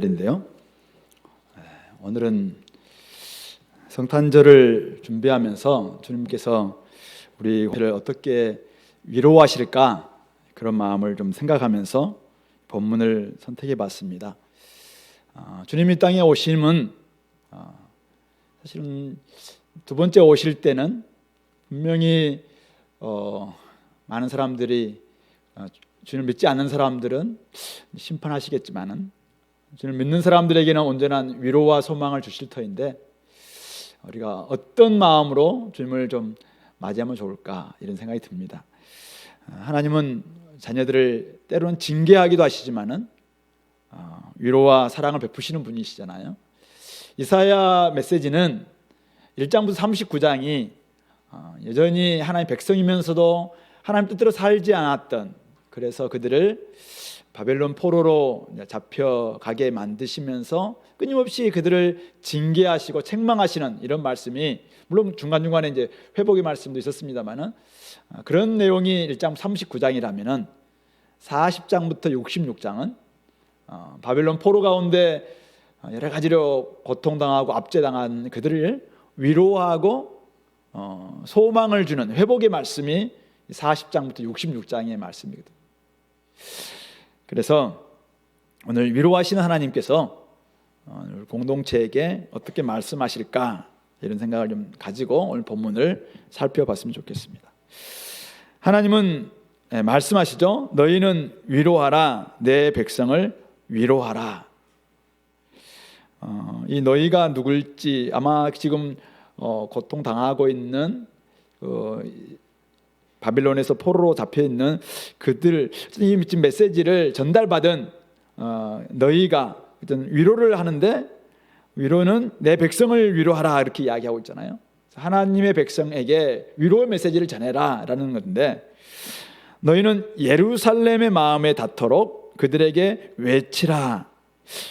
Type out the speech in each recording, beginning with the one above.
인데요. 오늘은 성탄절을 준비하면서 주님께서 우리를 어떻게 위로하실까 그런 마음을 좀 생각하면서 본문을 선택해 봤습니다. 주님이 땅에 오심은 사실은 두 번째 오실 때는 분명히 많은 사람들이 주님을 믿지 않는 사람들은 심판하시겠지만은 주님을 믿는 사람들에게는 온전한 위로와 소망을 주실 터인데 우리가 어떤 마음으로 주님을 좀 맞이하면 좋을까 이런 생각이 듭니다. 하나님은 자녀들을 때로는 징계하기도 하시지만은 위로와 사랑을 베푸시는 분이시잖아요. 이사야 메시지는 1장부터 39장이 여전히 하나님의 백성이면서도 하나님 뜻대로 살지 않았던, 그래서 그들을 바벨론 포로로 잡혀가게 만드시면서 끊임없이 그들을 징계하시고 책망하시는 이런 말씀이, 물론 중간중간에 이제 회복의 말씀도 있었습니다만은 그런 내용이 1장 39장이라면은 40장부터 66장은 바벨론 포로 가운데 여러 가지로 고통당하고 압제당한 그들을 위로하고 소망을 주는 회복의 말씀이 40장부터 66장의 말씀이거든요. 그래서 오늘 위로하시는 하나님께서 공동체에게 어떻게 말씀하실까 이런 생각을 좀 가지고 오늘 본문을 살펴봤으면 좋겠습니다. 하나님은 말씀하시죠. 너희는 위로하라, 내 백성을 위로하라. 이 너희가 누굴지 아마 지금 고통당하고 있는 바빌론에서 포로로 잡혀있는 그들, 이 지금 메시지를 전달받은 너희가 어떤 위로를 하는데, 위로는 내 백성을 위로하라 이렇게 이야기하고 있잖아요. 하나님의 백성에게 위로의 메시지를 전해라 라는 건데, 너희는 예루살렘의 마음에 닿도록 그들에게 외치라.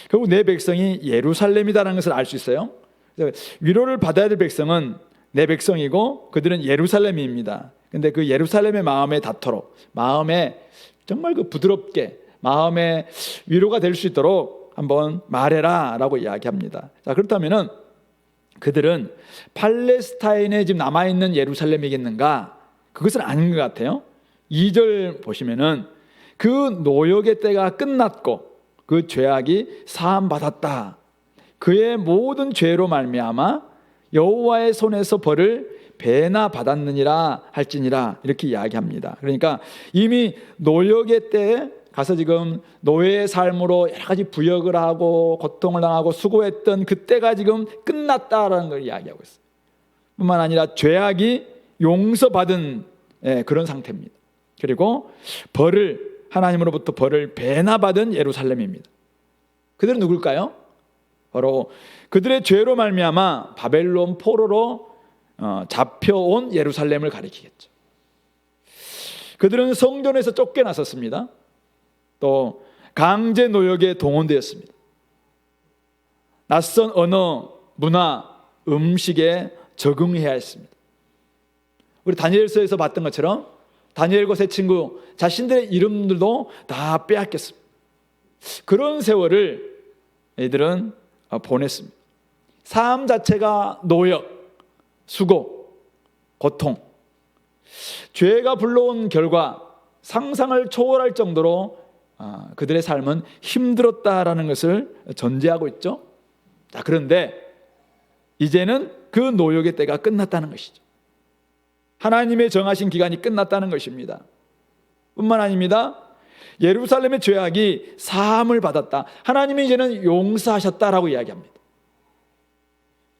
결국 내 백성이 예루살렘이다라는 것을 알 수 있어요. 위로를 받아야 될 백성은 내 백성이고 그들은 예루살렘입니다. 근데 그 예루살렘의 마음에 닿도록, 마음에 정말 그 부드럽게 마음의 위로가 될 수 있도록 한번 말해라 라고 이야기합니다. 자, 그렇다면은 그들은 팔레스타인에 지금 남아있는 예루살렘이겠는가? 그것은 아닌 것 같아요. 2절 보시면은 그 노역의 때가 끝났고 그 죄악이 사함받았다. 그의 모든 죄로 말미암아 여호와의 손에서 벌을 배나 받았느니라 할지니라 이렇게 이야기합니다. 그러니까 이미 노역의 때에 가서 지금 노예의 삶으로 여러 가지 부역을 하고 고통을 당하고 수고했던 그때가 지금 끝났다라는 걸 이야기하고 있어요. 뿐만 아니라 죄악이 용서받은 그런 상태입니다. 그리고 벌을, 하나님으로부터 벌을 배나 받은 예루살렘입니다. 그들은 누굴까요? 바로 그들의 죄로 말미암아 바벨론 포로로 잡혀온 예루살렘을 가리키겠죠. 그들은 성전에서 쫓겨났었습니다. 또 강제 노역에 동원되었습니다. 낯선 언어, 문화, 음식에 적응해야 했습니다. 우리 다니엘서에서 봤던 것처럼 다니엘과 세 친구 자신들의 이름들도 다 빼앗겼습니다. 그런 세월을 이들은 보냈습니다. 삶 자체가 노역, 수고, 고통, 죄가 불러온 결과 상상을 초월할 정도로 그들의 삶은 힘들었다라는 것을 전제하고 있죠. 자, 그런데 이제는 그 노역의 때가 끝났다는 것이죠. 하나님의 정하신 기간이 끝났다는 것입니다. 뿐만 아닙니다. 예루살렘의 죄악이 사함을 받았다. 하나님이 이제는 용서하셨다라고 이야기합니다.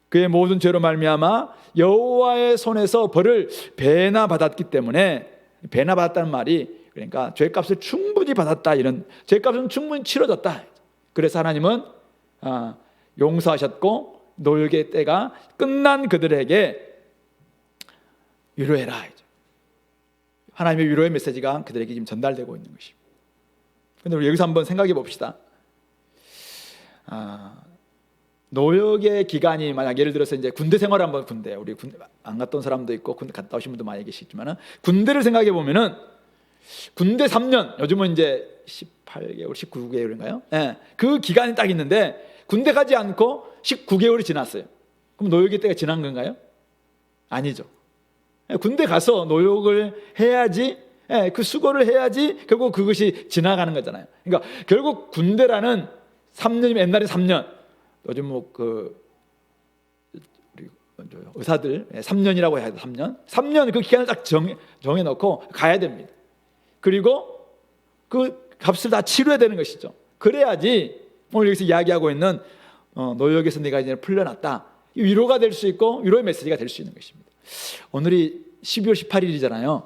그의 모든 죄로 말미암아 여호와의 손에서 벌을 배나 받았기 때문에, 배나 받았다는 말이 그러니까 죄값을 충분히 받았다, 이런 죄값은 충분히 치러졌다. 그래서 하나님은 용서하셨고 노역의 때가 끝난 그들에게 위로해라. 하나님의 위로의 메시지가 그들에게 지금 전달되고 있는 것입니다. 그런데 우리 여기서 한번 생각해 봅시다. 노역의 기간이 만약 예를 들어서 이제 군대 생활 한번, 군대 우리 군대 안 갔던 사람도 있고 군대 갔다 오신 분도 많이 계시지만은 군대를 생각해 보면은 군대 3년, 요즘은 이제 18개월, 19개월인가요? 예, 그 기간이 딱 있는데 군대 가지 않고 19개월이 지났어요. 그럼 노역의 때가 지난 건가요? 아니죠. 예, 군대 가서 노역을 해야지, 예, 그 수고를 해야지 결국 그것이 지나가는 거잖아요. 그러니까 결국 군대라는 3년이면 옛날에 3년, 요즘 뭐 우리 의사들 3년이라고 해야 돼. 3년 그 기간을 딱 정해놓고 가야 됩니다. 그리고 그 값을 다 치러야 되는 것이죠. 그래야지 오늘 여기서 이야기하고 있는 노역에서 내가 이제 풀려났다, 위로가 될 수 있고 위로의 메시지가 될 수 있는 것입니다. 오늘이 12월 18일이잖아요.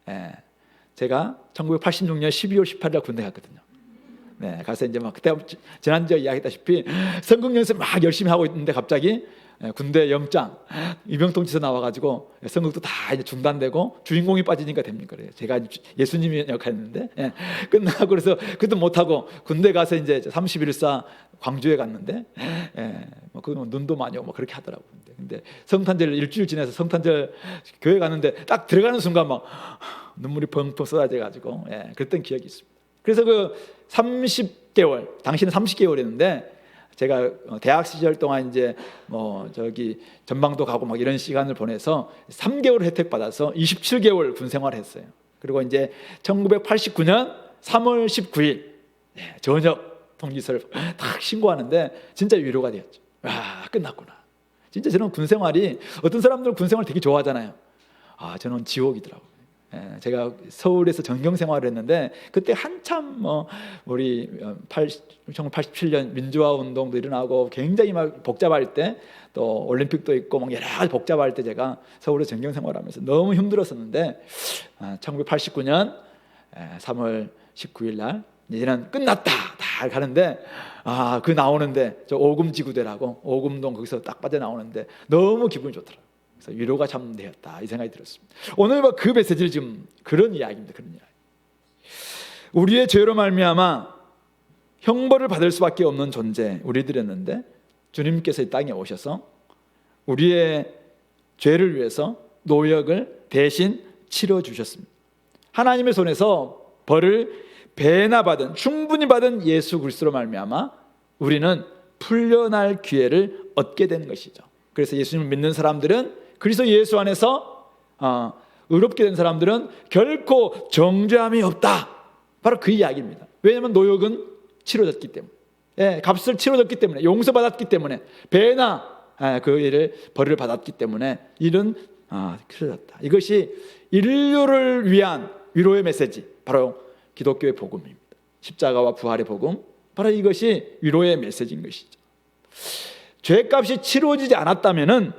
예, 제가 1986년 12월 18일 군대 갔거든요. 네, 가서 이제 막 그때 지난주에 이야기했다시피 성국 연습 막 열심히 하고 있는데 갑자기 군대 영장 이병통지서 나와가지고 성국도 다 이제 중단되고 주인공이 빠지니까 됩니까? 그래요. 제가 예수님이 역할했는데, 예, 끝나고 그래서 그것도 못하고 군대 가서 이제 31사 광주에 갔는데, 예, 뭐 그 눈도 많이 오고 뭐 그렇게 하더라고요. 근데 성탄절 일주일 지나서 성탄절 교회 갔는데 딱 들어가는 순간 막 눈물이 펑펑 쏟아져 가지고, 예, 그랬던 기억이 있습니다. 그래서 그 30개월, 당시는 30개월이었는데 제가 대학 시절 동안 이제 뭐 저기 전방도 가고 막 이런 시간을 보내서 3개월 혜택 받아서 27개월 군 생활을 했어요. 그리고 이제 1989년 3월 19일 전역 통지서를 딱 신고하는데 진짜 위로가 되었죠. 와, 끝났구나. 진짜 저는 군 생활이, 어떤 사람들은 군 생활 되게 좋아하잖아요. 아, 저는 지옥이더라고요. 제가 서울에서 전경 생활을 했는데 그때 한참 뭐 우리 1987년 민주화 운동도 일어나고 굉장히 막 복잡할 때, 또 올림픽도 있고 막 여러 가지 복잡할 때 제가 서울에서 전경 생활하면서 너무 힘들었었는데 1989년 3월 19일 날 이제는 끝났다 다 가는데, 그 나오는데 저 오금지구대라고 오금동 거기서 딱 빠져나오는데 너무 기분이 좋더라고요. 그래서 위로가 참 되었다 이 생각이 들었습니다. 오늘 그 메시지를 지금 그런 이야기입니다. 그런 이야기. 우리의 죄로 말미암아 형벌을 받을 수밖에 없는 존재 우리들이었는데 주님께서 이 땅에 오셔서 우리의 죄를 위해서 노역을 대신 치러 주셨습니다. 하나님의 손에서 벌을 배나 받은, 충분히 받은 예수 그리스도로 말미암아 우리는 풀려날 기회를 얻게 되는 것이죠. 그래서 예수님을 믿는 사람들은, 그리스도 예수 안에서 의롭게 된 사람들은 결코 정죄함이 없다. 바로 그 이야기입니다. 왜냐하면 노역은 치러졌기 때문에, 값을 치러졌기 때문에, 용서받았기 때문에, 배나 그 일을 벌을 받았기 때문에 일은 치러졌다. 이것이 인류를 위한 위로의 메시지, 바로 기독교의 복음입니다. 십자가와 부활의 복음, 바로 이것이 위로의 메시지인 것이죠. 죄값이 치러지지 않았다면은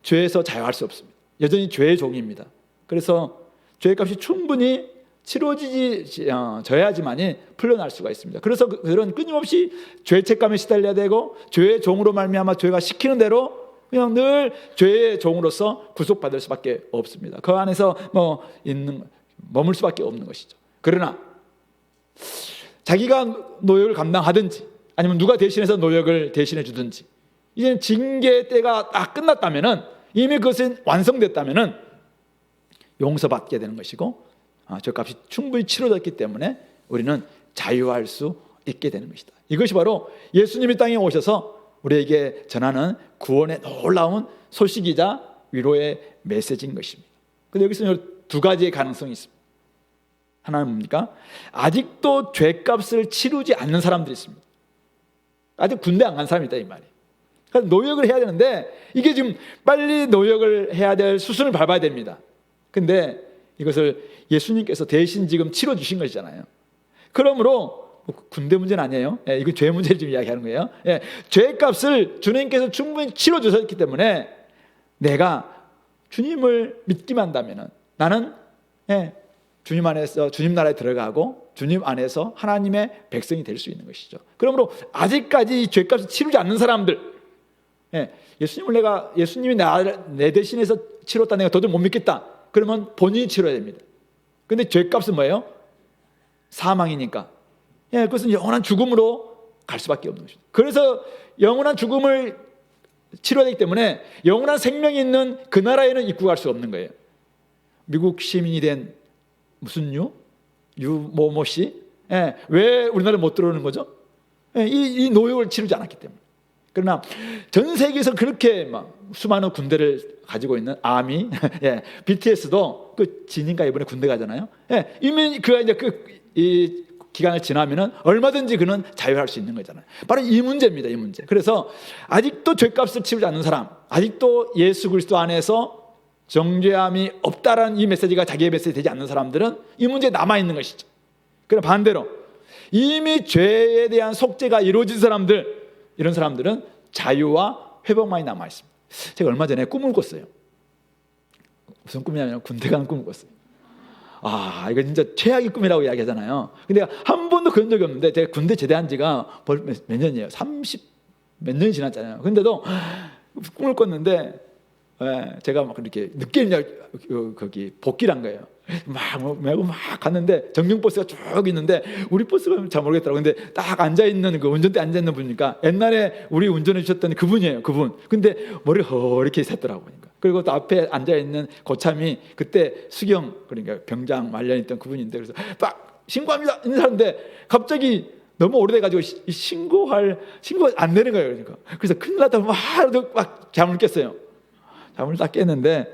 죄에서 자유할 수 없습니다. 여전히 죄의 종입니다. 그래서 죄값이 충분히 치러져야지만이 풀려날 수가 있습니다. 그래서 그런 끊임없이 죄책감에 시달려야 되고, 죄의 종으로 말미암아 죄가 시키는 대로 그냥 늘 죄의 종으로서 구속받을 수밖에 없습니다. 그 안에서 머물 수밖에 없는 것이죠. 그러나 자기가 노역을 감당하든지 아니면 누가 대신해서 노역을 대신해 주든지, 이제 징계의 때가 딱 끝났다면은, 이미 그것은 완성됐다면은 용서받게 되는 것이고, 죄값이 충분히 치러졌기 때문에 우리는 자유할 수 있게 되는 것이다. 이것이 바로 예수님이 땅에 오셔서 우리에게 전하는 구원의 놀라운 소식이자 위로의 메시지인 것입니다. 그런데 여기서 두 가지의 가능성이 있습니다. 하나는 뭡니까? 아직도 죄값을 치르지 않는 사람들이 있습니다. 아직 군대 안 간 사람이 있다 이 말이에요. 그러니까 노역을 해야 되는데, 이게 지금 빨리 노역을 해야 될 수순을 밟아야 됩니다. 근데 이것을 예수님께서 대신 지금 치러주신 것이잖아요. 그러므로 군대 문제는 아니에요. 이건 죄 문제를 지금 이야기하는 거예요. 죄값을 주님께서 충분히 치러주셨기 때문에 내가 주님을 믿기만 한다면 나는 주님 안에서, 주님 나라에 들어가고 주님 안에서 하나님의 백성이 될 수 있는 것이죠. 그러므로 아직까지 죄값을 치르지 않는 사람들, 예수님이 내 대신해서 치렀다, 내가 도저히 못 믿겠다, 그러면 본인이 치러야 됩니다. 근데 죄값은 뭐예요? 사망이니까. 그것은 영원한 죽음으로 갈 수밖에 없는 것입니다. 그래서 영원한 죽음을 치러야 되기 때문에 영원한 생명이 있는 그 나라에는 입국할 수 없는 거예요. 미국 시민이 된 무슨 유? 유모모 씨, 왜 우리나라에 못 들어오는 거죠? 이 노역을 치르지 않았기 때문에. 그러나 전 세계에서 그렇게 막 수많은 군대를 가지고 있는 아미, BTS도 그 지니까 이번에 군대 가잖아요. 이미 그가 이제 이 기간을 지나면은 얼마든지 그는 자유할 수 있는 거잖아요. 바로 이 문제입니다, 이 문제. 그래서 아직도 죄값을 치르지 않는 사람, 아직도 예수 그리스도 안에서 정죄함이 없다라는 이 메시지가 자기의 메시지 되지 않는 사람들은 이 문제에 남아 있는 것이죠. 그러나 반대로 이미 죄에 대한 속죄가 이루어진 사람들, 이런 사람들은 자유와 회복만이 남아 있습니다. 제가 얼마 전에 꿈을 꿨어요. 무슨 꿈이냐면 군대 가는 꿈을 꿨어요. 이거 진짜 최악의 꿈이라고 이야기하잖아요. 근데 한 번도 그런 적이 없는데, 제가 군대 제대한 지가 몇 년이에요? 30 몇 년이 지났잖아요. 근데도 꿈을 꿨는데, 제가 막 이렇게 늦게 거기 복귀를 한 거예요. 막 갔는데 정경버스가 쭉 있는데, 우리 버스가 잘 모르겠더라고요. 근데 딱 앉아있는 그 운전대에 앉아있는 분이니까 옛날에 우리 운전해 주셨던 그분이에요, 그분. 근데 머리가 허렇게 샜더라고요. 그리고 또 앞에 앉아있는 고참이 그때 수경, 그러니까 병장 말년있던 그분인데, 그래서 딱 신고합니다 인사하는데 갑자기 너무 오래돼가지고 신고가 안 되는 거예요. 그러니까. 그래서 큰일 났다 막 잠을 깼어요. 잠을 딱 깼는데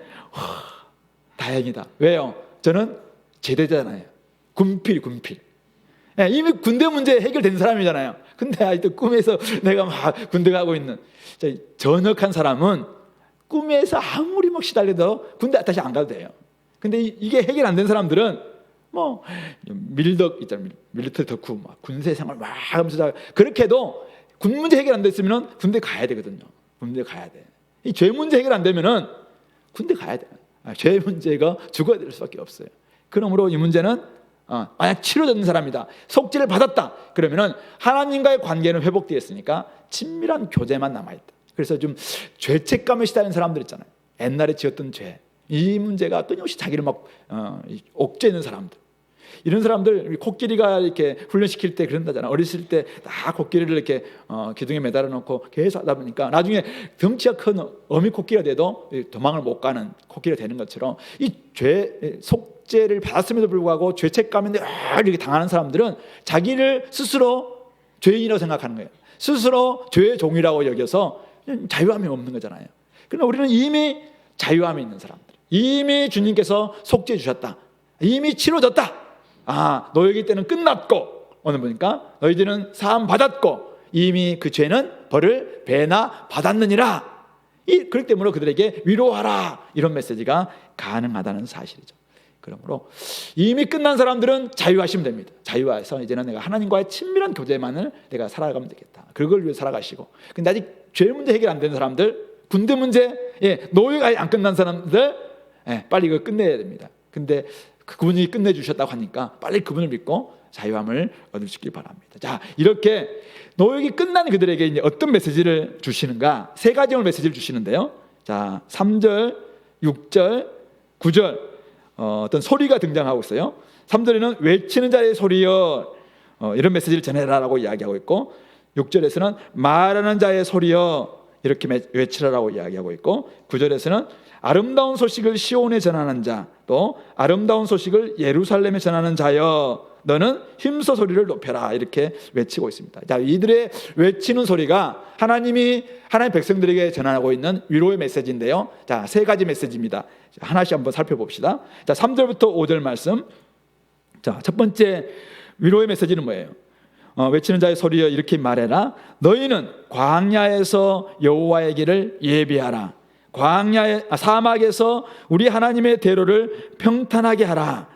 다행이다. 왜요? 저는 제대잖아요. 군필. 이미 군대 문제 해결된 사람이잖아요. 근데 아직도 꿈에서 내가 막 군대 가고 있는 전역한 사람은 꿈에서 아무리 막 시달려도 군대 다시 안 가도 돼요. 근데 이게 해결 안 된 사람들은 뭐 밀덕 있잖아요. 밀리터리 덕후 막 군세 생활 막 하면서 그렇게 해도 군 문제 해결 안 됐으면 군대 가야 되거든요. 군대 가야 돼. 이 죄 문제 해결 안 되면은 군대 가야 돼. 죄 문제가 죽어야 될 수밖에 없어요. 그러므로 이 문제는 만약 치료된 사람이다, 속죄를 받았다, 그러면은 하나님과의 관계는 회복되었으니까 친밀한 교제만 남아있다. 그래서 좀 죄책감에 시달리는 사람들 있잖아요. 옛날에 지었던 죄, 이 문제가 끊임없이 자기를 막 옥죄는 사람들, 이런 사람들 코끼리가 이렇게 훈련시킬 때 그런다잖아요. 어렸을 때 다 코끼리를 이렇게 기둥에 매달아 놓고 계속 하다 보니까 나중에 덩치가 큰 어미 코끼리가 돼도 도망을 못 가는 코끼리가 되는 것처럼, 이 죄 속죄를 받았음에도 불구하고 죄책감인데 이렇게 당하는 사람들은 자기를 스스로 죄인이라고 생각하는 거예요. 스스로 죄의 종이라고 여겨서 자유함이 없는 거잖아요. 그러나 우리는 이미 자유함이 있는 사람들, 이미 주님께서 속죄해 주셨다, 이미 치러졌다, 노역일 때는 끝났고 오늘 보니까 너희들은 사함 받았고 이미 그 죄는 벌을 배나 받았느니라. 그렇기 때문에 그들에게 위로하라, 이런 메시지가 가능하다는 사실이죠. 그러므로 이미 끝난 사람들은 자유하시면 됩니다. 자유해서 이제는 내가 하나님과의 친밀한 교제만을 내가 살아가면 되겠다. 그걸 위해 살아가시고, 근데 아직 죄 문제 해결 안 된 사람들, 군대 문제, 노역이 아직 안 끝난 사람들, 빨리 이거 끝내야 됩니다. 근데 그분이 끝내주셨다고 하니까 빨리 그분을 믿고 자유함을 얻을 수 있길 바랍니다. 자, 이렇게 노역이 끝난 그들에게 이제 어떤 메시지를 주시는가? 세 가지 메시지를 주시는데요. 자, 3절, 6절, 9절 어떤 소리가 등장하고 있어요. 3절에는 외치는 자의 소리여, 이런 메시지를 전해라라고 이야기하고 있고, 6절에서는 말하는 자의 소리여, 이렇게 외치라라고 이야기하고 있고, 9절에서는 아름다운 소식을 시온에 전하는 자, 또 아름다운 소식을 예루살렘에 전하는 자여, 너는 힘써 소리를 높여라, 이렇게 외치고 있습니다. 자, 이들의 외치는 소리가 하나님이 하나님 백성들에게 전하고 있는 위로의 메시지인데요. 자, 세 가지 메시지입니다. 하나씩 한번 살펴봅시다. 자, 3절부터 5절 말씀. 자, 첫 번째 위로의 메시지는 뭐예요? 외치는 자의 소리여, 이렇게 말해라. 너희는 광야에서 여호와의 길을 예비하라. 사막에서 우리 하나님의 대로를 평탄하게 하라.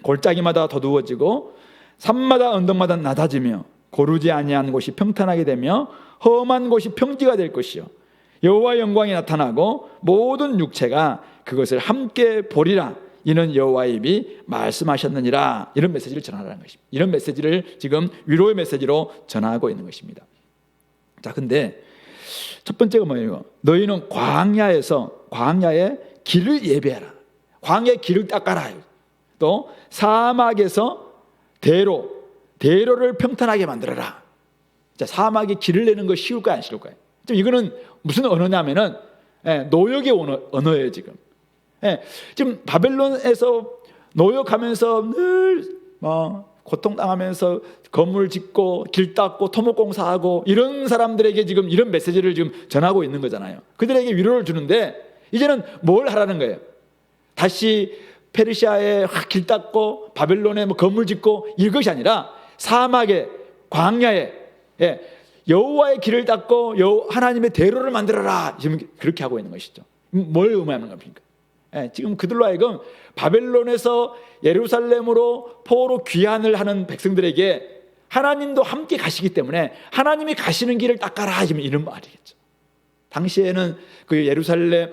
골짜기마다 더두어지고 산마다 언덕마다 낮아지며 고르지 아니한 곳이 평탄하게 되며 험한 곳이 평지가 될 것이요, 여호와의 영광이 나타나고 모든 육체가 그것을 함께 보리라. 이는 여호와의 입이 말씀하셨느니라. 이런 메시지를 전하라는 것입니다. 이런 메시지를 지금 위로의 메시지로 전하고 있는 것입니다. 자, 근데 첫 번째가 뭐예요? 너희는 광야의 길을 예배하라. 광야의 길을 닦아라. 또 사막에서 대로를 평탄하게 만들어라. 자, 사막에 길을 내는 거 쉬울까요, 안 쉬울까요? 이거는 무슨 언어냐면은 노역의 언어예요. 지금 바벨론에서 노역하면서 늘 고통당하면서 건물 짓고 길 닦고 토목공사하고 이런 사람들에게 지금 이런 메시지를 지금 전하고 있는 거잖아요. 그들에게 위로를 주는데 이제는 뭘 하라는 거예요? 다시 페르시아에 길 닦고 바벨론에 건물 짓고 이것이 아니라 사막에 광야에 여호와의 길을 닦고 하나님의 대로를 만들어라. 지금 그렇게 하고 있는 것이죠. 뭘 의미하는 겁니까? 지금 그들로 하여금 바벨론에서 예루살렘으로 포로 귀환을 하는 백성들에게 하나님도 함께 가시기 때문에 하나님이 가시는 길을 닦아라. 지금 이런 말이겠죠. 당시에는 그 예루살렘,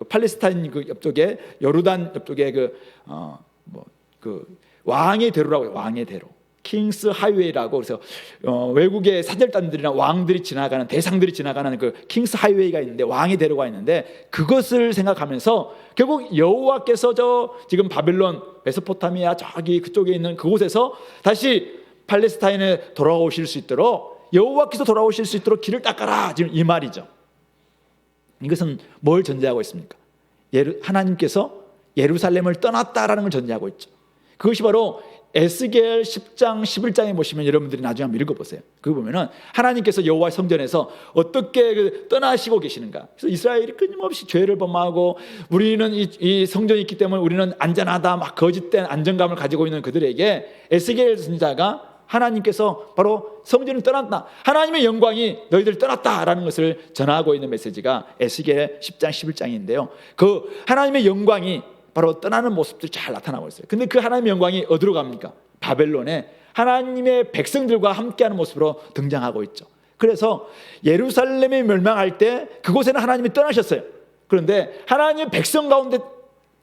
팔레스타인 그 옆쪽에 요르단 옆쪽에 그 왕의 대로라고 해요. 왕의 대로. 킹스 하이웨이라고. 그래서 외국의 사절단들이나 왕들이 지나가는, 대상들이 지나가는 그 킹스 하이웨이가 있는데, 왕의 대로가 있는데, 그것을 생각하면서 결국 여호와께서 지금 바벨론, 메소포타미아 저기 그쪽에 있는 그곳에서 다시 팔레스타인에 돌아오실 수 있도록, 여호와께서 돌아오실 수 있도록 길을 닦아라. 지금 이 말이죠. 이것은 뭘 전제하고 있습니까? 하나님께서 예루살렘을 떠났다라는 걸 전제하고 있죠. 그것이 바로 에스겔 10장 11장에 보시면 여러분들이 나중에 한번 읽어보세요. 그거 보면은 하나님께서 여호와 성전에서 어떻게 떠나시고 계시는가. 그래서 이스라엘이 끊임없이 죄를 범하고 우리는 이 성전이 있기 때문에 우리는 안전하다, 막 거짓된 안정감을 가지고 있는 그들에게 에스겔 선지자가 하나님께서 바로 성전을 떠났다, 하나님의 영광이 너희들 떠났다라는 것을 전하고 있는 메시지가 에스겔 10장 11장인데요 그 하나님의 영광이 바로 떠나는 모습들이 잘 나타나고 있어요. 근데 그 하나님의 영광이 어디로 갑니까? 바벨론에 하나님의 백성들과 함께하는 모습으로 등장하고 있죠. 그래서 예루살렘이 멸망할 때 그곳에는 하나님이 떠나셨어요. 그런데 하나님의 백성 가운데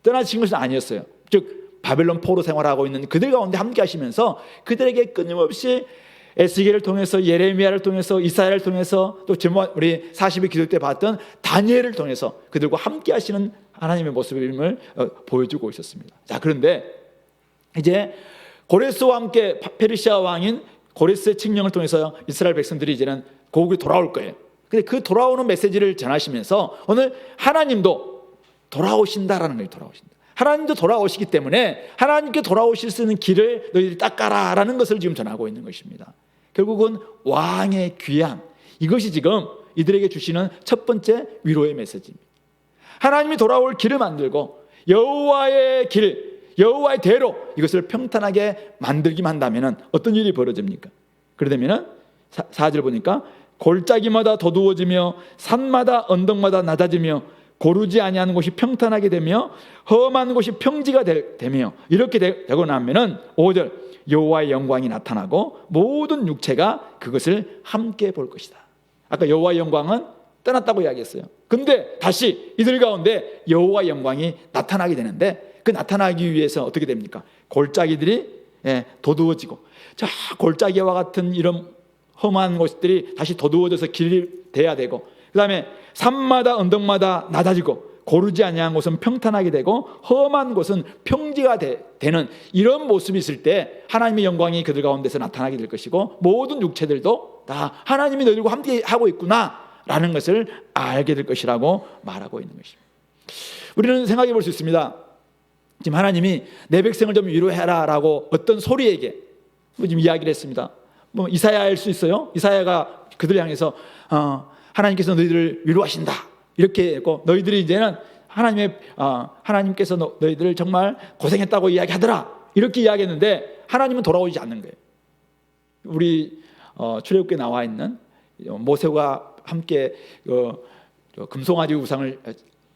떠나신 것은 아니었어요. 즉 바벨론 포로 생활하고 있는 그들 가운데 함께 하시면서 그들에게 끊임없이 에스겔을 통해서, 예레미야를 통해서, 이사야를 통해서, 또 우리 40일 기도 때 봤던 다니엘을 통해서 그들과 함께 하시는 하나님의 모습을 보여주고 있었습니다. 자, 그런데 이제 고레스와 함께 페르시아 왕인 고레스의 칙령을 통해서 이스라엘 백성들이 이제는 고국에 돌아올 거예요. 근데 그 돌아오는 메시지를 전하시면서 오늘 하나님도 돌아오신다라는 거예요. 돌아오신다. 하나님도 돌아오시기 때문에 하나님께 돌아오실 수 있는 길을 너희들이 닦아라라는 것을 지금 전하고 있는 것입니다. 결국은 왕의 귀환, 이것이 지금 이들에게 주시는 첫 번째 위로의 메시지입니다. 하나님이 돌아올 길을 만들고 여호와의 길, 여호와의 대로 이것을 평탄하게 만들기만 한다면 어떤 일이 벌어집니까? 그러다면 4절 보니까 골짜기마다 도두어지며 산마다 언덕마다 낮아지며 고르지 아니하는 곳이 평탄하게 되며 험한 곳이 평지가 되며 이렇게 되고 나면은 5절 여호와의 영광이 나타나고 모든 육체가 그것을 함께 볼 것이다. 아까 여호와의 영광은 떠났다고 이야기했어요. 근데 다시 이들 가운데 여호와의 영광이 나타나게 되는데 그 나타나기 위해서 어떻게 됩니까? 골짜기들이 도두어지고, 자 골짜기와 같은 이런 험한 곳들이 다시 도두어져서 길이 돼야 되고, 그 다음에 산마다 언덕마다 낮아지고 고르지 아니한 곳은 평탄하게 되고 험한 곳은 평지가 되는 이런 모습이 있을 때 하나님의 영광이 그들 가운데서 나타나게 될 것이고 모든 육체들도 다 하나님이 너희들과 함께 하고 있구나라는 것을 알게 될 것이라고 말하고 있는 것입니다. 우리는 생각해 볼 수 있습니다. 지금 하나님이 내 백성을 좀 위로해라라고 어떤 소리에게 지금 이야기를 했습니다. 뭐 이사야일 수 있어요. 이사야가 그들을 향해서 하나님께서 너희들을 위로하신다 이렇게 했고, 너희들이 이제는 하나님께서 너희들을 정말 고생했다고 이야기하더라 이렇게 이야기했는데 하나님은 돌아오지 않는 거예요. 우리 출애굽기에 나와 있는 모세와 함께 금송아지 우상을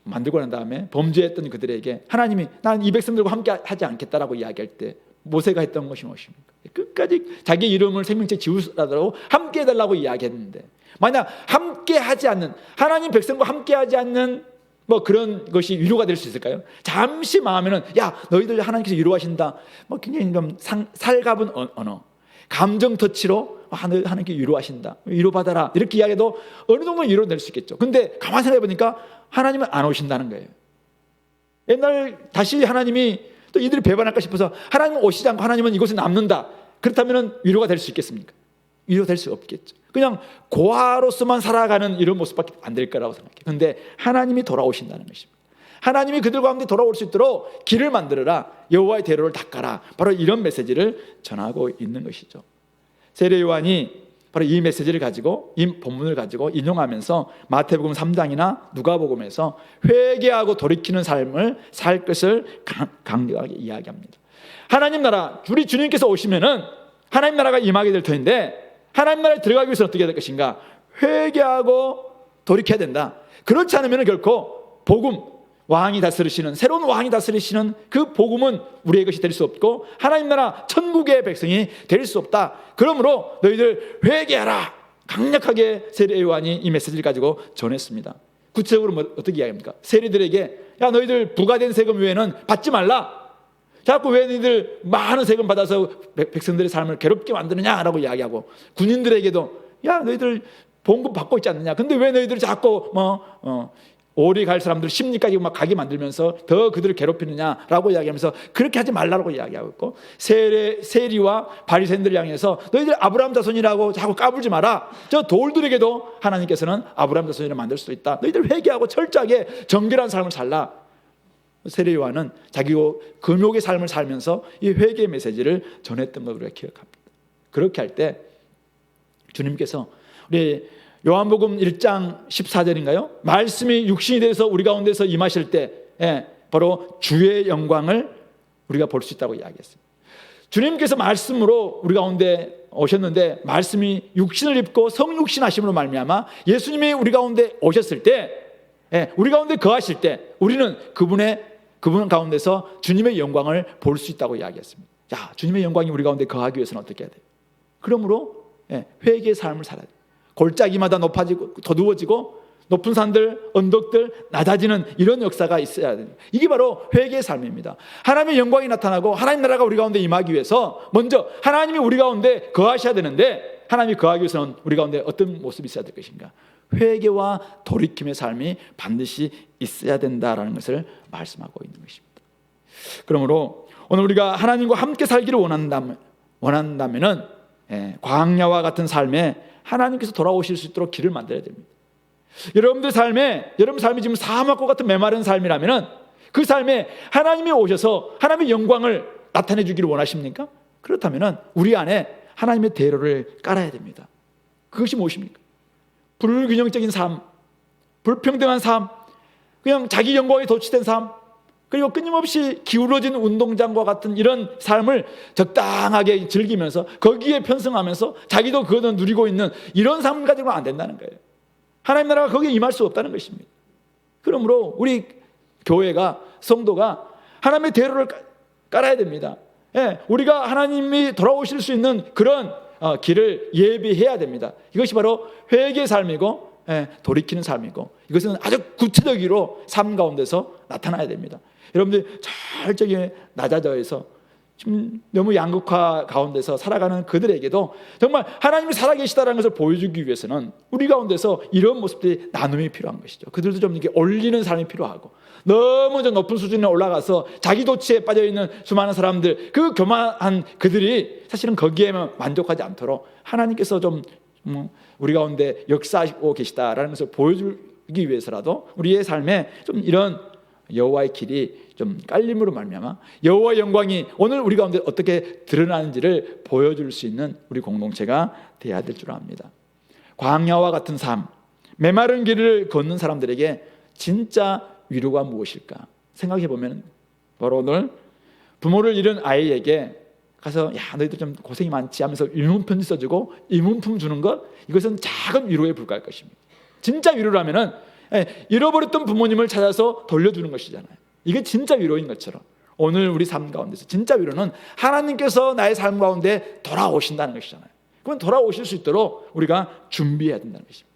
만들고 난 다음에 범죄했던 그들에게 하나님이 난 이 백성들과 함께 하지 않겠다라고 이야기할 때 모세가 했던 것이 무엇입니까? 끝까지 자기 이름을 생명체 지우라고 함께 해달라고 이야기했는데, 만약 함께 하지 않는, 하나님 백성과 함께 하지 않는 뭐 그런 것이 위로가 될 수 있을까요? 잠시 마음에는 야 너희들 하나님께서 위로하신다, 뭐 굉장히 좀 살갑은 언어, 감정 터치로 하나님께 위로하신다, 위로받아라 이렇게 이야기해도 어느 정도 위로될 수 있겠죠. 근데 가만히 생각해 보니까 하나님은 안 오신다는 거예요. 옛날 다시 하나님이 또 이들이 배반할까 싶어서 하나님은 오시지 않고 하나님은 이곳에 남는다, 그렇다면 위로가 될 수 있겠습니까? 위로될 수 없겠죠. 그냥 고아로서만 살아가는 이런 모습밖에 안 될 거라고 생각해요. 그런데 하나님이 돌아오신다는 것입니다. 하나님이 그들 가운데 돌아올 수 있도록 길을 만들어라. 여호와의 대로를 닦아라. 바로 이런 메시지를 전하고 있는 것이죠. 세례 요한이 바로 이 메시지를 가지고, 이 본문을 가지고 인용하면서 마태복음 3장이나 누가복음에서 회개하고 돌이키는 삶을 살 것을 강력하게 이야기합니다. 하나님 나라, 우리 주님께서 오시면은 하나님 나라가 임하게 될 터인데, 하나님 나라에 들어가기 위해서 어떻게 해야 될 것인가? 회개하고 돌이켜야 된다. 그렇지 않으면 결코 복음, 왕이 다스리시는, 새로운 왕이 다스리시는 그 복음은 우리의 것이 될 수 없고 하나님 나라 천국의 백성이 될 수 없다. 그러므로 너희들 회개하라. 강력하게 세례 요한이 이 메시지를 가지고 전했습니다. 구체적으로 어떻게 이야기합니까? 세리들에게 야, 너희들 부과된 세금 외에는 받지 말라. 자꾸 왜 너희들 많은 세금 받아서 백성들의 삶을 괴롭게 만드느냐라고 이야기하고, 군인들에게도 야, 너희들 봉급 받고 있지 않느냐. 근데 왜 너희들 자꾸 오리 갈 사람들 심리까지 막 가게 만들면서 더 그들을 괴롭히느냐라고 이야기하면서 그렇게 하지 말라고 이야기하고 있고, 세리와 바리새인들을 향해서 너희들 아브라함 자손이라고 자꾸 까불지 마라. 저 돌들에게도 하나님께서는 아브라함 자손이라 만들 수도 있다. 너희들 회개하고 철저하게 정결한 삶을 살라. 세례 요한은 자기 금욕의 삶을 살면서 이 회개의 메시지를 전했던 걸 우리가 기억합니다. 그렇게 할 때 주님께서 우리 요한복음 1장 14절인가요? 말씀이 육신이 돼서 우리 가운데서 임하실 때 바로 주의 영광을 우리가 볼 수 있다고 이야기했습니다. 주님께서 말씀으로 우리 가운데 오셨는데, 말씀이 육신을 입고 성육신 하심으로 말미암아 예수님이 우리 가운데 오셨을 때, 우리 가운데 거하실 때 우리는 그분 가운데서 주님의 영광을 볼 수 있다고 이야기했습니다. 자, 주님의 영광이 우리 가운데 거하기 위해서는 어떻게 해야 돼요? 그러므로 회개의 삶을 살아야 돼요. 골짜기마다 높아지고 더두어지고 높은 산들, 언덕들 낮아지는 이런 역사가 있어야 됩니다. 이게 바로 회개의 삶입니다. 하나님의 영광이 나타나고 하나님 나라가 우리 가운데 임하기 위해서 먼저 하나님이 우리 가운데 거하셔야 되는데, 하나님이 거하기 위해서는 우리 가운데 어떤 모습이 있어야 될 것인가? 회개와 돌이킴의 삶이 반드시 있어야 된다라는 것을 말씀하고 있는 것입니다. 그러므로 오늘 우리가 하나님과 함께 살기를 원한다면은 광야와 같은 삶에 하나님께서 돌아오실 수 있도록 길을 만들어야 됩니다. 여러분 삶이 지금 사막과 같은 메마른 삶이라면은 그 삶에 하나님이 오셔서 하나님의 영광을 나타내 주기를 원하십니까? 그렇다면은 우리 안에 하나님의 대로를 깔아야 됩니다. 그것이 무엇입니까? 불균형적인 삶, 불평등한 삶, 그냥 자기 영광에 도취된 삶, 그리고 끊임없이 기울어진 운동장과 같은 이런 삶을 적당하게 즐기면서 거기에 편승하면서 자기도 그거는 누리고 있는 이런 삶 가지고는 안 된다는 거예요. 하나님 나라가 거기에 임할 수 없다는 것입니다. 그러므로 우리 교회가, 성도가 하나님의 대로를 깔아야 됩니다. 우리가 하나님이 돌아오실 수 있는 그런 길을 예비해야 됩니다. 이것이 바로 회개의 삶이고 돌이키는 삶이고, 이것은 아주 구체적으로 삶 가운데서 나타나야 됩니다. 여러분들 철저히 낮아져서 지금 너무 양극화 가운데서 살아가는 그들에게도 정말 하나님이 살아계시다는 것을 보여주기 위해서는 우리 가운데서 이런 모습들이 나눔이 필요한 것이죠. 그들도 좀 이렇게 올리는 삶이 필요하고, 너무 좀 높은 수준에 올라가서 자기 도취에 빠져있는 수많은 사람들, 그 교만한 그들이 사실은 거기에만 만족하지 않도록 하나님께서 좀 우리 가운데 역사하고 계시다라는 것을 보여주기 위해서라도 우리의 삶에 좀 이런 여호와의 길이 좀 깔림으로 말미암아 여호와의 영광이 오늘 우리 가운데 어떻게 드러나는지를 보여줄 수 있는 우리 공동체가 되어야 될 줄 압니다. 광야와 같은 삶, 메마른 길을 걷는 사람들에게 진짜 위로가 무엇일까 생각해 보면, 바로 오늘 부모를 잃은 아이에게 가서 야, 너희들 좀 고생이 많지 하면서 위문편지 써주고 이문품 주는 것, 이것은 작은 위로에 불과할 것입니다. 진짜 위로라면은 잃어버렸던 부모님을 찾아서 돌려주는 것이잖아요. 이게 진짜 위로인 것처럼 오늘 우리 삶 가운데서 진짜 위로는 하나님께서 나의 삶 가운데 돌아오신다는 것이잖아요. 그건 돌아오실 수 있도록 우리가 준비해야 된다는 것입니다.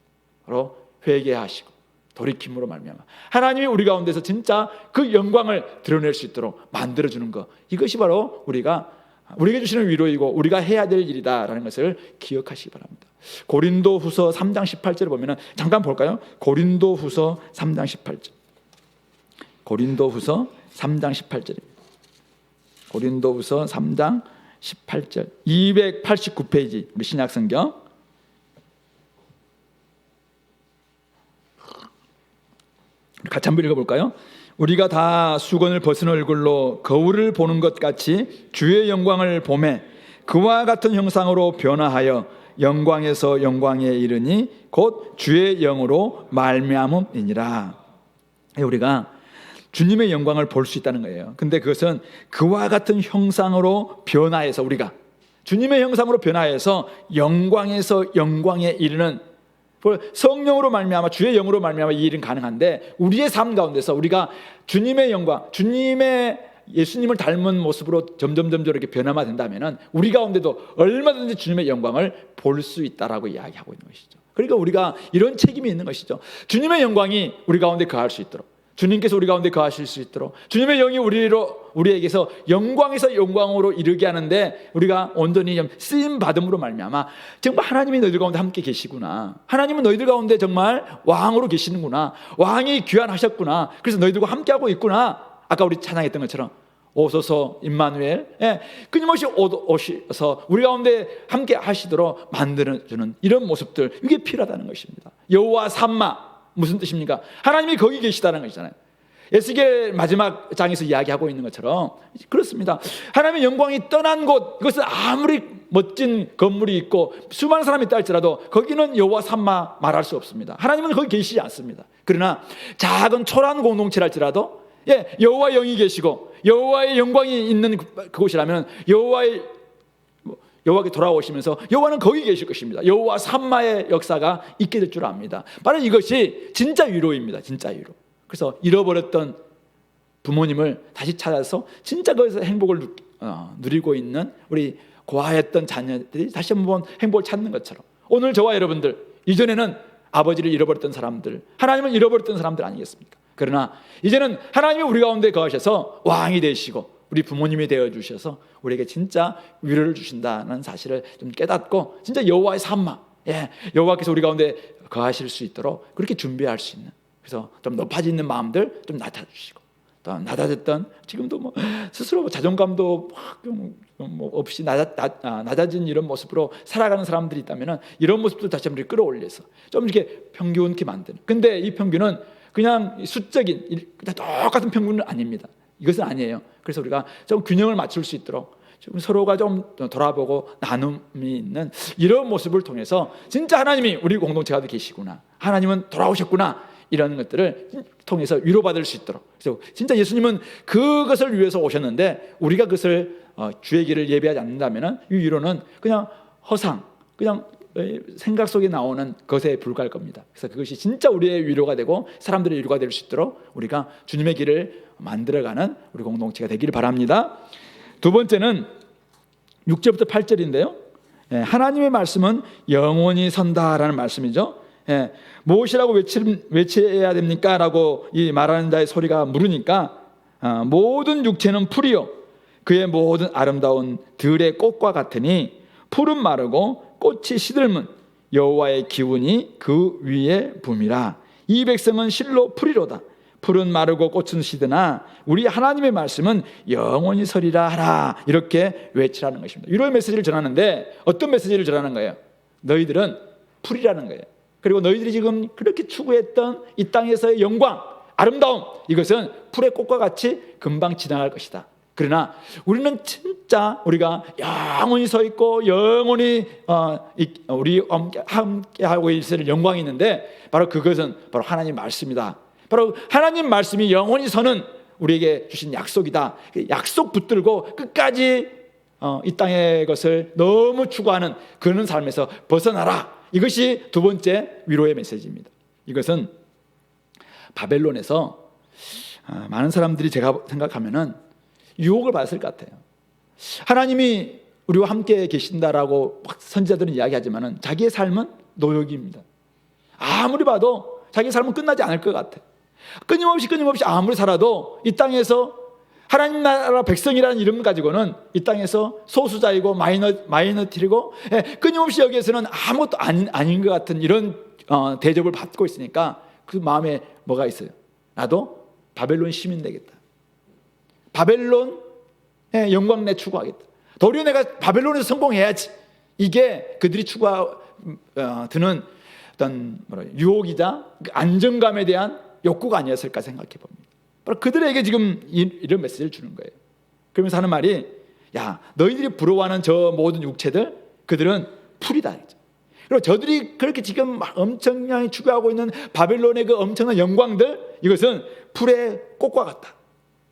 바로 회개하시고 돌이킴으로 말미암아 하나님이 우리 가운데서 진짜 그 영광을 드러낼 수 있도록 만들어주는 것, 이것이 바로 우리에게 주시는 위로이고 우리가 해야 될 일이다라는 것을 기억하시기 바랍니다. 고린도후서 3장 18절을 보면은 잠깐 볼까요? 고린도후서 3장 18절. 고린도후서 3장 18절입니다. 고린도후서 3장 18절. 289페이지 우리 신약성경. 같이 한번 읽어볼까요? 우리가 다 수건을 벗은 얼굴로 거울을 보는 것 같이 주의 영광을 보매 그와 같은 형상으로 변화하여 영광에서 영광에 이르니 곧 주의 영으로 말미암음이니라. 우리가 주님의 영광을 볼 수 있다는 거예요. 근데 그것은 그와 같은 형상으로 변화해서, 우리가 주님의 형상으로 변화해서 영광에서 영광에 이르는, 성령으로 말미암아 주의 영으로 말미암아 이 일은 가능한데, 우리의 삶 가운데서 우리가 주님의 영광, 예수님을 닮은 모습으로 점점 이렇게 변화가 된다면은 우리 가운데도 얼마든지 주님의 영광을 볼 수 있다라고 이야기하고 있는 것이죠. 그러니까 우리가 이런 책임이 있는 것이죠. 주님의 영광이 우리 가운데 거할 수 있도록, 주님께서 우리 가운데 거하실 수 있도록 주님의 영이 우리에게서 영광에서 영광으로 이르게 하는데, 우리가 온전히 좀 쓰임 받음으로 말미암아 정말 하나님이 너희들 가운데 함께 계시구나, 하나님은 너희들 가운데 정말 왕으로 계시는구나, 왕이 귀환하셨구나, 그래서 너희들과 함께하고 있구나. 아까 우리 찬양했던 것처럼 오소서 임마누엘, 끊임없이 오셔서 우리 가운데 함께 하시도록 만들어주는 이런 모습들, 이게 필요하다는 것입니다. 여호와 삼마, 무슨 뜻입니까? 하나님이 거기 계시다는 것이잖아요. 에스겔 마지막 장에서 이야기하고 있는 것처럼 그렇습니다. 하나님의 영광이 떠난 곳, 이것은 아무리 멋진 건물이 있고 수많은 사람이 있다 할지라도 거기는 여호와 삼마 말할 수 없습니다. 하나님은 거기 계시지 않습니다. 그러나 작은 초라한 공동체랄지라도 여호와의 영이 계시고 여호와의 영광이 있는 그곳이라면 여호와께 돌아오시면서 여호와는 거기 계실 것입니다. 여호와 삼마의 역사가 있게 될 줄 압니다. 바로 이것이 진짜 위로입니다. 진짜 위로. 그래서 잃어버렸던 부모님을 다시 찾아서 진짜 거기서 행복을 누리고 있는 우리 고아했던 자녀들이 다시 한번 행복을 찾는 것처럼, 오늘 저와 여러분들, 이전에는 아버지를 잃어버렸던 사람들, 하나님을 잃어버렸던 사람들 아니겠습니까? 그러나 이제는 하나님이 우리 가운데 거하셔서 왕이 되시고 우리 부모님이 되어주셔서 우리에게 진짜 위로를 주신다는 사실을 좀 깨닫고, 진짜 여호와의 삼마, 여호와께서 우리 가운데 거하실 수 있도록 그렇게 준비할 수 있는, 그래서 좀 높아지는 마음들 좀 낮아주시고, 또 낮아졌던, 지금도 스스로 자존감도 없이 낮아진 이런 모습으로 살아가는 사람들이 있다면 이런 모습도 다시 한번 끌어올려서 좀 이렇게 평균케 만드는. 근데 이 평균은 그냥 수적인, 그냥 똑같은 평균은 아닙니다. 이것은 아니에요. 그래서 우리가 좀 균형을 맞출 수 있도록 좀 서로가 좀 돌아보고 나눔이 있는 이런 모습을 통해서 진짜 하나님이 우리 공동체가 계시구나, 하나님은 돌아오셨구나, 이런 것들을 통해서 위로받을 수 있도록. 그래서 진짜 예수님은 그것을 위해서 오셨는데 우리가 그것을 주의 길을 예배하지 않는다면 이 위로는 그냥 허상, 그냥 생각 속에 나오는 것에 불과할 겁니다. 그래서 그것이 진짜 우리의 위로가 되고 사람들의 위로가 될 수 있도록 우리가 주님의 길을 만들어가는 우리 공동체가 되기를 바랍니다. 두 번째는 6절부터 8절인데요. 하나님의 말씀은 영원히 선다라는 말씀이죠. 무엇이라고 외쳐야 됩니까? 라고 이 말하는 자의 소리가 물으니까, 모든 육체는 풀이요 그의 모든 아름다운 들의 꽃과 같으니 풀은 마르고 꽃이 시들면 여호와의 기운이 그 위에 붐이라. 이 백성은 실로 풀이로다. 풀은 마르고 꽃은 시드나 우리 하나님의 말씀은 영원히 서리라 하라. 이렇게 외치라는 것입니다. 위로의 메시지를 전하는데 어떤 메시지를 전하는 거예요? 너희들은 풀이라는 거예요. 그리고 너희들이 지금 그렇게 추구했던 이 땅에서의 영광, 아름다움, 이것은 풀의 꽃과 같이 금방 지나갈 것이다. 그러나 우리는 진짜 우리가 영원히 서 있고 영원히 우리 함께 하고 있을 영광이 있는데, 바로 그것은 바로 하나님 말씀이다. 바로 하나님 말씀이 영원히 서는 우리에게 주신 약속이다. 약속 붙들고 끝까지 이 땅의 것을 너무 추구하는 그런 삶에서 벗어나라. 이것이 두 번째 위로의 메시지입니다. 이것은 바벨론에서 많은 사람들이 제가 생각하면은 유혹을 받았을 것 같아요. 하나님이 우리와 함께 계신다라고 선지자들은 이야기하지만은 자기의 삶은 노역입니다. 아무리 봐도 자기의 삶은 끝나지 않을 것 같아. 끊임없이 아무리 살아도 이 땅에서 하나님 나라 백성이라는 이름 가지고는 이 땅에서 소수자이고 마이너티고 끊임없이 여기에서는 아무것도 아닌 것 같은 이런 대접을 받고 있으니까 그 마음에 뭐가 있어요? 나도 바벨론 시민 되겠다. 바벨론의 영광 내 추구하겠다. 도리어 내가 바벨론에서 성공해야지. 이게 그들이 드는 어떤 유혹이자 안정감에 대한 욕구가 아니었을까 생각해 봅니다. 바로 그들에게 지금 이런 메시지를 주는 거예요. 그러면서 하는 말이, 야, 너희들이 부러워하는 저 모든 육체들, 그들은 풀이다. 그리고 저들이 그렇게 지금 엄청나게 추구하고 있는 바벨론의 그 엄청난 영광들, 이것은 풀의 꽃과 같다.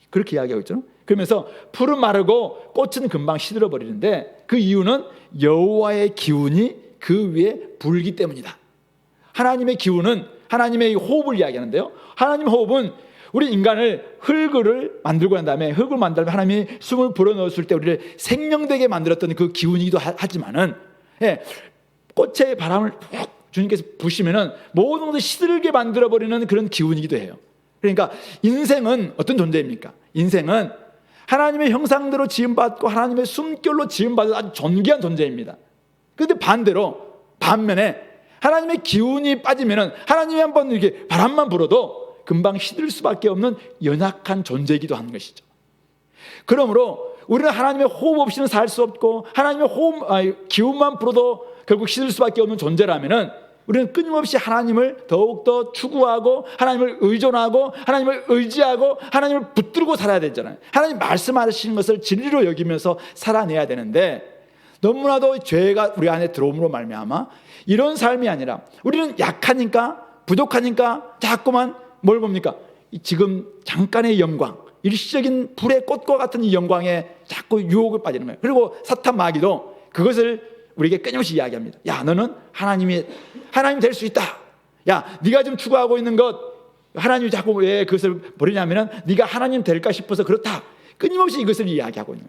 그렇게 이야기하고 있죠. 그러면서 풀은 마르고 꽃은 금방 시들어 버리는데 그 이유는 여호와의 기운이 그 위에 불기 때문이다. 하나님의 기운은 하나님의 호흡을 이야기하는데요. 하나님의 호흡은 우리 인간을 흙을 만들고 난 다음에 흙을 만들면 하나님이 숨을 불어넣었을 때 우리를 생명되게 만들었던 그 기운이기도 하지만은, 예, 꽃에 바람을 푹 주님께서 부시면은 모든 것을 시들게 만들어버리는 그런 기운이기도 해요. 그러니까 인생은 어떤 존재입니까? 인생은 하나님의 형상대로 지음받고 하나님의 숨결로 지음받은 아주 존귀한 존재입니다. 그런데 반면에 하나님의 기운이 빠지면은 하나님이 한번 이렇게 바람만 불어도 금방 시들 수밖에 없는 연약한 존재이기도 하는 것이죠. 그러므로 우리는 하나님의 호흡 없이는 살 수 없고 하나님의 기운만 불어도 결국 시들 수밖에 없는 존재라면은 우리는 끊임없이 하나님을 더욱더 추구하고 하나님을 의존하고 하나님을 의지하고 하나님을 붙들고 살아야 되잖아요. 하나님 말씀하시는 것을 진리로 여기면서 살아내야 되는데 너무나도 죄가 우리 안에 들어옴으로 말미암아 이런 삶이 아니라 우리는 약하니까 부족하니까 자꾸만 뭘 봅니까? 지금 잠깐의 영광, 일시적인 불의 꽃과 같은 이 영광에 자꾸 유혹을 빠지는 거예요. 그리고 사탄 마귀도 그것을 우리에게 끊임없이 이야기합니다. 야, 너는 하나님 될 수 있다. 야, 네가 지금 추구하고 있는 것 하나님이 자꾸 왜 그것을 버리냐면은 네가 하나님 될까 싶어서 그렇다. 끊임없이 이것을 이야기하고 있는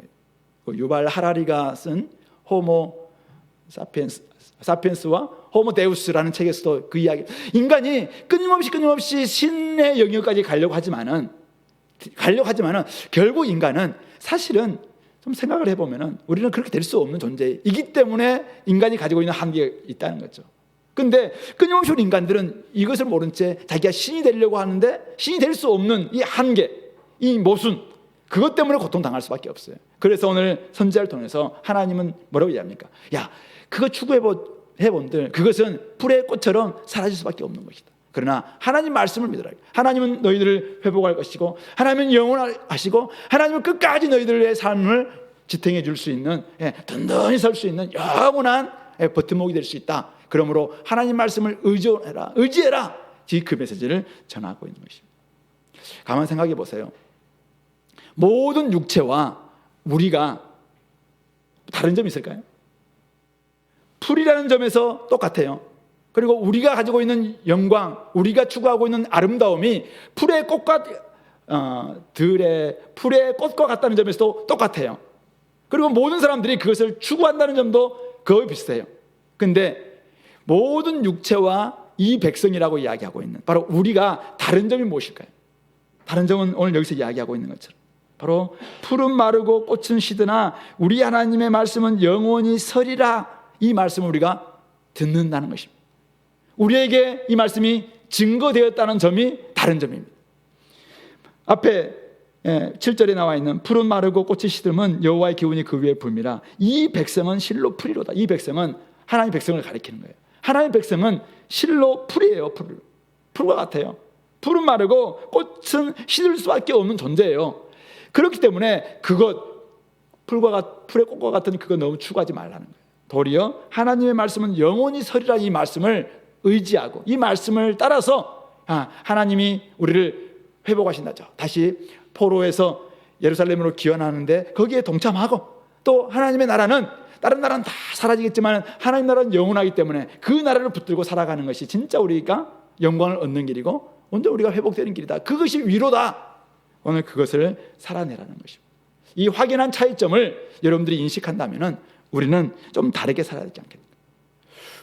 거예요. 유발 하라리가 쓴 호모 사피엔스와 호모 데우스라는 책에서도 그 이야기, 인간이 끊임없이 신의 영역까지 가려고 하지만은 결국 인간은 사실은 좀 생각을 해보면은 우리는 그렇게 될 수 없는 존재이기 때문에 인간이 가지고 있는 한계가 있다는 거죠. 근데 끊임없이 우리 인간들은 이것을 모른 채 자기가 신이 되려고 하는데 신이 될 수 없는 이 한계, 이 모순, 그것 때문에 고통당할 수밖에 없어요. 그래서 오늘 선지자를 통해서 하나님은 뭐라고 얘기합니까? 야, 그거 추구해본들 그것은 풀의 꽃처럼 사라질 수밖에 없는 것이다. 그러나 하나님 말씀을 믿으라. 하나님은 너희들을 회복할 것이고 하나님은 영원하시고 하나님은 끝까지 너희들의 삶을 지탱해 줄 수 있는, 든든히 설 수 있는 영원한 버팀목이 될 수 있다. 그러므로 하나님 말씀을 의지해라. 그 메시지를 전하고 있는 것입니다. 가만 생각해 보세요. 모든 육체와 우리가 다른 점이 있을까요? 풀이라는 점에서 똑같아요. 그리고 우리가 가지고 있는 영광, 우리가 추구하고 있는 아름다움이 풀의 꽃과 풀의 꽃과 같다는 점에서도 똑같아요. 그리고 모든 사람들이 그것을 추구한다는 점도 거의 비슷해요. 근데 모든 육체와 이 백성이라고 이야기하고 있는 바로 우리가 다른 점이 무엇일까요? 다른 점은 오늘 여기서 이야기하고 있는 것처럼 바로 풀은 마르고 꽃은 시드나 우리 하나님의 말씀은 영원히 서리라. 이 말씀을 우리가 듣는다는 것입니다. 우리에게 이 말씀이 증거되었다는 점이 다른 점입니다. 앞에 7절에 나와 있는 풀은 마르고 꽃이 시들면 여호와의 기운이 그 위에 불미라. 이 백성은 실로 풀이로다. 이 백성은 하나님의 백성을 가리키는 거예요. 하나님의 백성은 실로 풀이에요. 풀과 같아요. 풀은 마르고 꽃은 시들 수밖에 없는 존재예요. 그렇기 때문에 풀의 꽃과 같은 그거 너무 추구하지 말라는 거예요. 도리어 하나님의 말씀은 영원히 서리라. 이 말씀을 의지하고 이 말씀을 따라서 하나님이 우리를 회복하신다죠. 다시 포로에서 예루살렘으로 귀환하는데 거기에 동참하고 또 하나님의 나라는 다른 나라는 다 사라지겠지만 하나님 나라는 영원하기 때문에 그 나라를 붙들고 살아가는 것이 진짜 우리가 영광을 얻는 길이고 먼저 우리가 회복되는 길이다. 그것이 위로다. 오늘 그것을 살아내라는 것입니다. 이 확연한 차이점을 여러분들이 인식한다면 우리는 좀 다르게 살아야 되지 않겠습니까?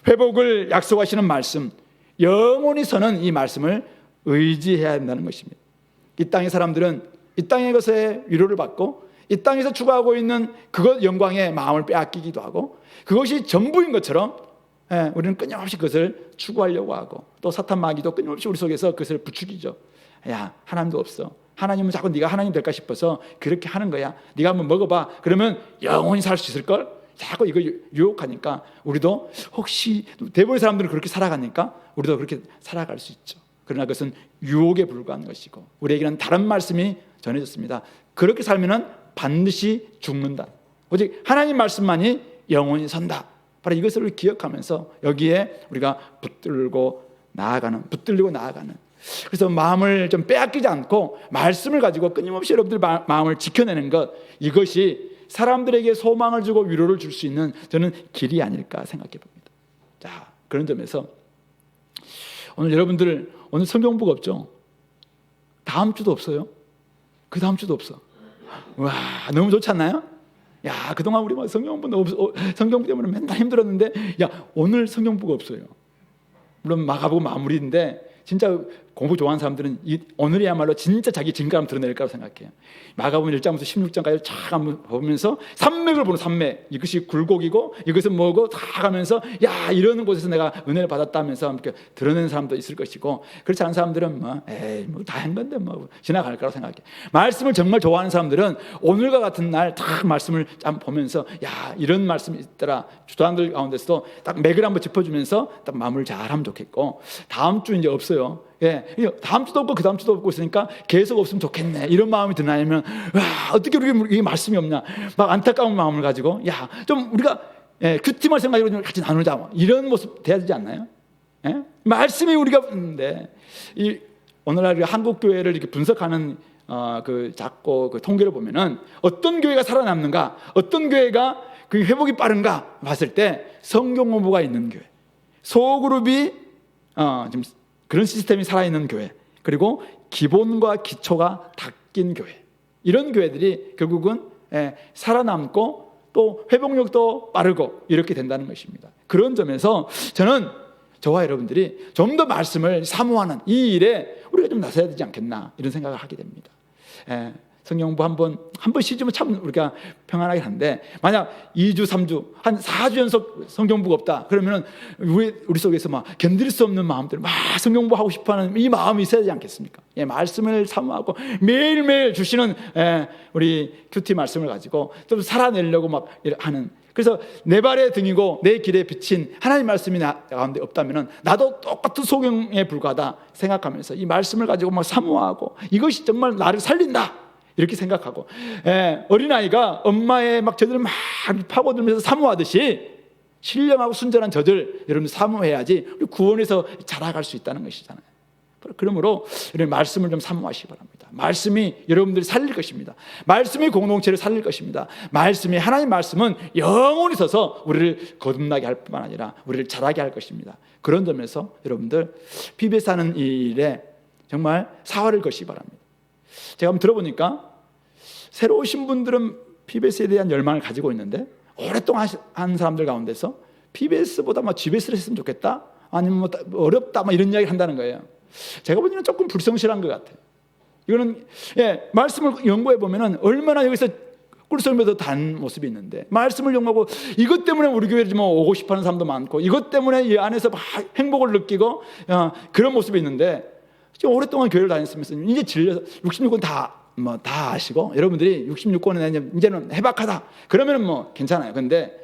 회복을 약속하시는 말씀, 영원히 서는 이 말씀을 의지해야 한다는 것입니다. 이 땅의 사람들은 이 땅의 것에 위로를 받고 이 땅에서 추구하고 있는 그것 영광에 마음을 빼앗기기도 하고 그것이 전부인 것처럼 우리는 끊임없이 그것을 추구하려고 하고 또 사탄 마귀도 끊임없이 우리 속에서 그것을 부추기죠. 야, 하나님도 없어. 하나님은 자꾸 네가 하나님 될까 싶어서 그렇게 하는 거야. 네가 한번 먹어봐. 그러면 영원히 살 수 있을걸? 자꾸 이거 유혹하니까 우리도 혹시 대부분의 사람들은 그렇게 살아가니까 우리도 그렇게 살아갈 수 있죠. 그러나 그것은 유혹에 불과한 것이고 우리에게는 다른 말씀이 전해졌습니다. 그렇게 살면은 반드시 죽는다. 오직 하나님 말씀만이 영원히 선다. 바로 이것을 기억하면서 여기에 우리가 붙들고 나아가는. 그래서 마음을 좀 빼앗기지 않고 말씀을 가지고 끊임없이 여러분들 마음을 지켜내는 것, 이것이 사람들에게 소망을 주고 위로를 줄 수 있는 저는 길이 아닐까 생각해 봅니다. 자, 그런 점에서 오늘 여러분들 오늘 성경부가 없죠? 다음 주도 없어요? 그 다음 주도 없어. 와, 너무 좋지 않나요? 야, 그동안 우리 성경부 때문에 맨날 힘들었는데, 야, 오늘 성경부가 없어요. 물론 마가복음 마무리인데 진짜 공부 좋아하는 사람들은 오늘이야말로 진짜 자기 진가를 드러낼 거라고 생각해요. 마가복음 1장부터 16장까지 쫙 한번 보면서 산맥을 보는 산맥, 이것이 굴곡이고 이것은 뭐고 다 가면서 야, 이러는 곳에서 내가 은혜를 받았다면서 이렇게 드러내는 사람도 있을 것이고, 그렇지 않은 사람들은 뭐 다 한 건데 뭐 지나갈 거라고 생각해. 말씀을 정말 좋아하는 사람들은 오늘과 같은 날 딱 말씀을 참 보면서 야, 이런 말씀이 있더라. 주도한들 가운데서도 딱 맥을 한번 짚어주면서 딱 마무리를 잘하면 좋겠고, 다음 주 이제 없어요. 예, 다음 주도 없고 그 다음 주도 없고 있으니까 계속 없으면 좋겠네, 이런 마음이 드나면, 와, 어떻게 우리에게 말씀이 없냐, 막 안타까운 마음을 가지고 야, 좀 우리가 큐티만 생각으로 좀 같이 나누자, 뭐 이런 모습 돼야 되지 않나요? 예? 말씀이 우리가 있는데, 이 오늘날 한국 교회를 이렇게 분석하는 그 작고 그 통계를 보면은 어떤 교회가 살아남는가, 어떤 교회가 그 회복이 빠른가 봤을 때 성경 공부가 있는 교회, 소그룹이 좀 그런 시스템이 살아있는 교회, 그리고 기본과 기초가 닦인 교회, 이런 교회들이 결국은 살아남고 또 회복력도 빠르고 이렇게 된다는 것입니다. 그런 점에서 저는 저와 여러분들이 좀 더 말씀을 사모하는 이 일에 우리가 좀 나서야 되지 않겠나, 이런 생각을 하게 됩니다. 성경부 한 번 쉬지면 참 우리가 평안하긴 한데, 만약 2주, 3주, 한 4주 연속 성경부가 없다 그러면 우리 속에서 막 견딜 수 없는 마음들, 막 성경부 하고 싶어하는 이 마음이 있어야 되지 않겠습니까? 말씀을 사모하고 매일매일 주시는 우리 큐티 말씀을 가지고 좀 살아내려고 막 하는, 그래서 내 발의 등이고 내 길에 비친 하나님 말씀이 나 가운데 없다면 나도 똑같은 소경에 불과하다 생각하면서 이 말씀을 가지고 막 사모하고 이것이 정말 나를 살린다, 이렇게 생각하고, 어린아이가 엄마의 막 저들을 막 파고들면서 사모하듯이 신령하고 순전한 저들 여러분 사모해야지 우리 구원에서 자라갈 수 있다는 것이잖아요. 그러므로 여러분 말씀을 좀 사모하시기 바랍니다. 말씀이 여러분들을 살릴 것입니다. 말씀이 공동체를 살릴 것입니다. 하나님 말씀은 영원히 서서 우리를 거듭나게 할 뿐만 아니라 우리를 자라게 할 것입니다. 그런 점에서 여러분들 PBS 하는 이 일에 정말 사활을 거시기 바랍니다. 제가 한번 들어보니까 새로 오신 분들은 PBS에 대한 열망을 가지고 있는데, 오랫동안 한 사람들 가운데서 PBS보다 뭐 GBS를 했으면 좋겠다, 아니면 뭐 어렵다, 뭐 이런 이야기를 한다는 거예요. 제가 보기에는 조금 불성실한 것 같아요. 이거는 말씀을 연구해 보면은 얼마나 여기서 꿀썰면서 단 모습이 있는데, 말씀을 연구하고 이것 때문에 우리 교회에 뭐 오고 싶어하는 사람도 많고, 이것 때문에 이 안에서 막 행복을 느끼고 그런 모습이 있는데, 지금 오랫동안 교회를 다녔으면서 이제 질려서 66권 다 아시고, 여러분들이 66권에 이제는 해박하다 그러면은 뭐 괜찮아요. 근데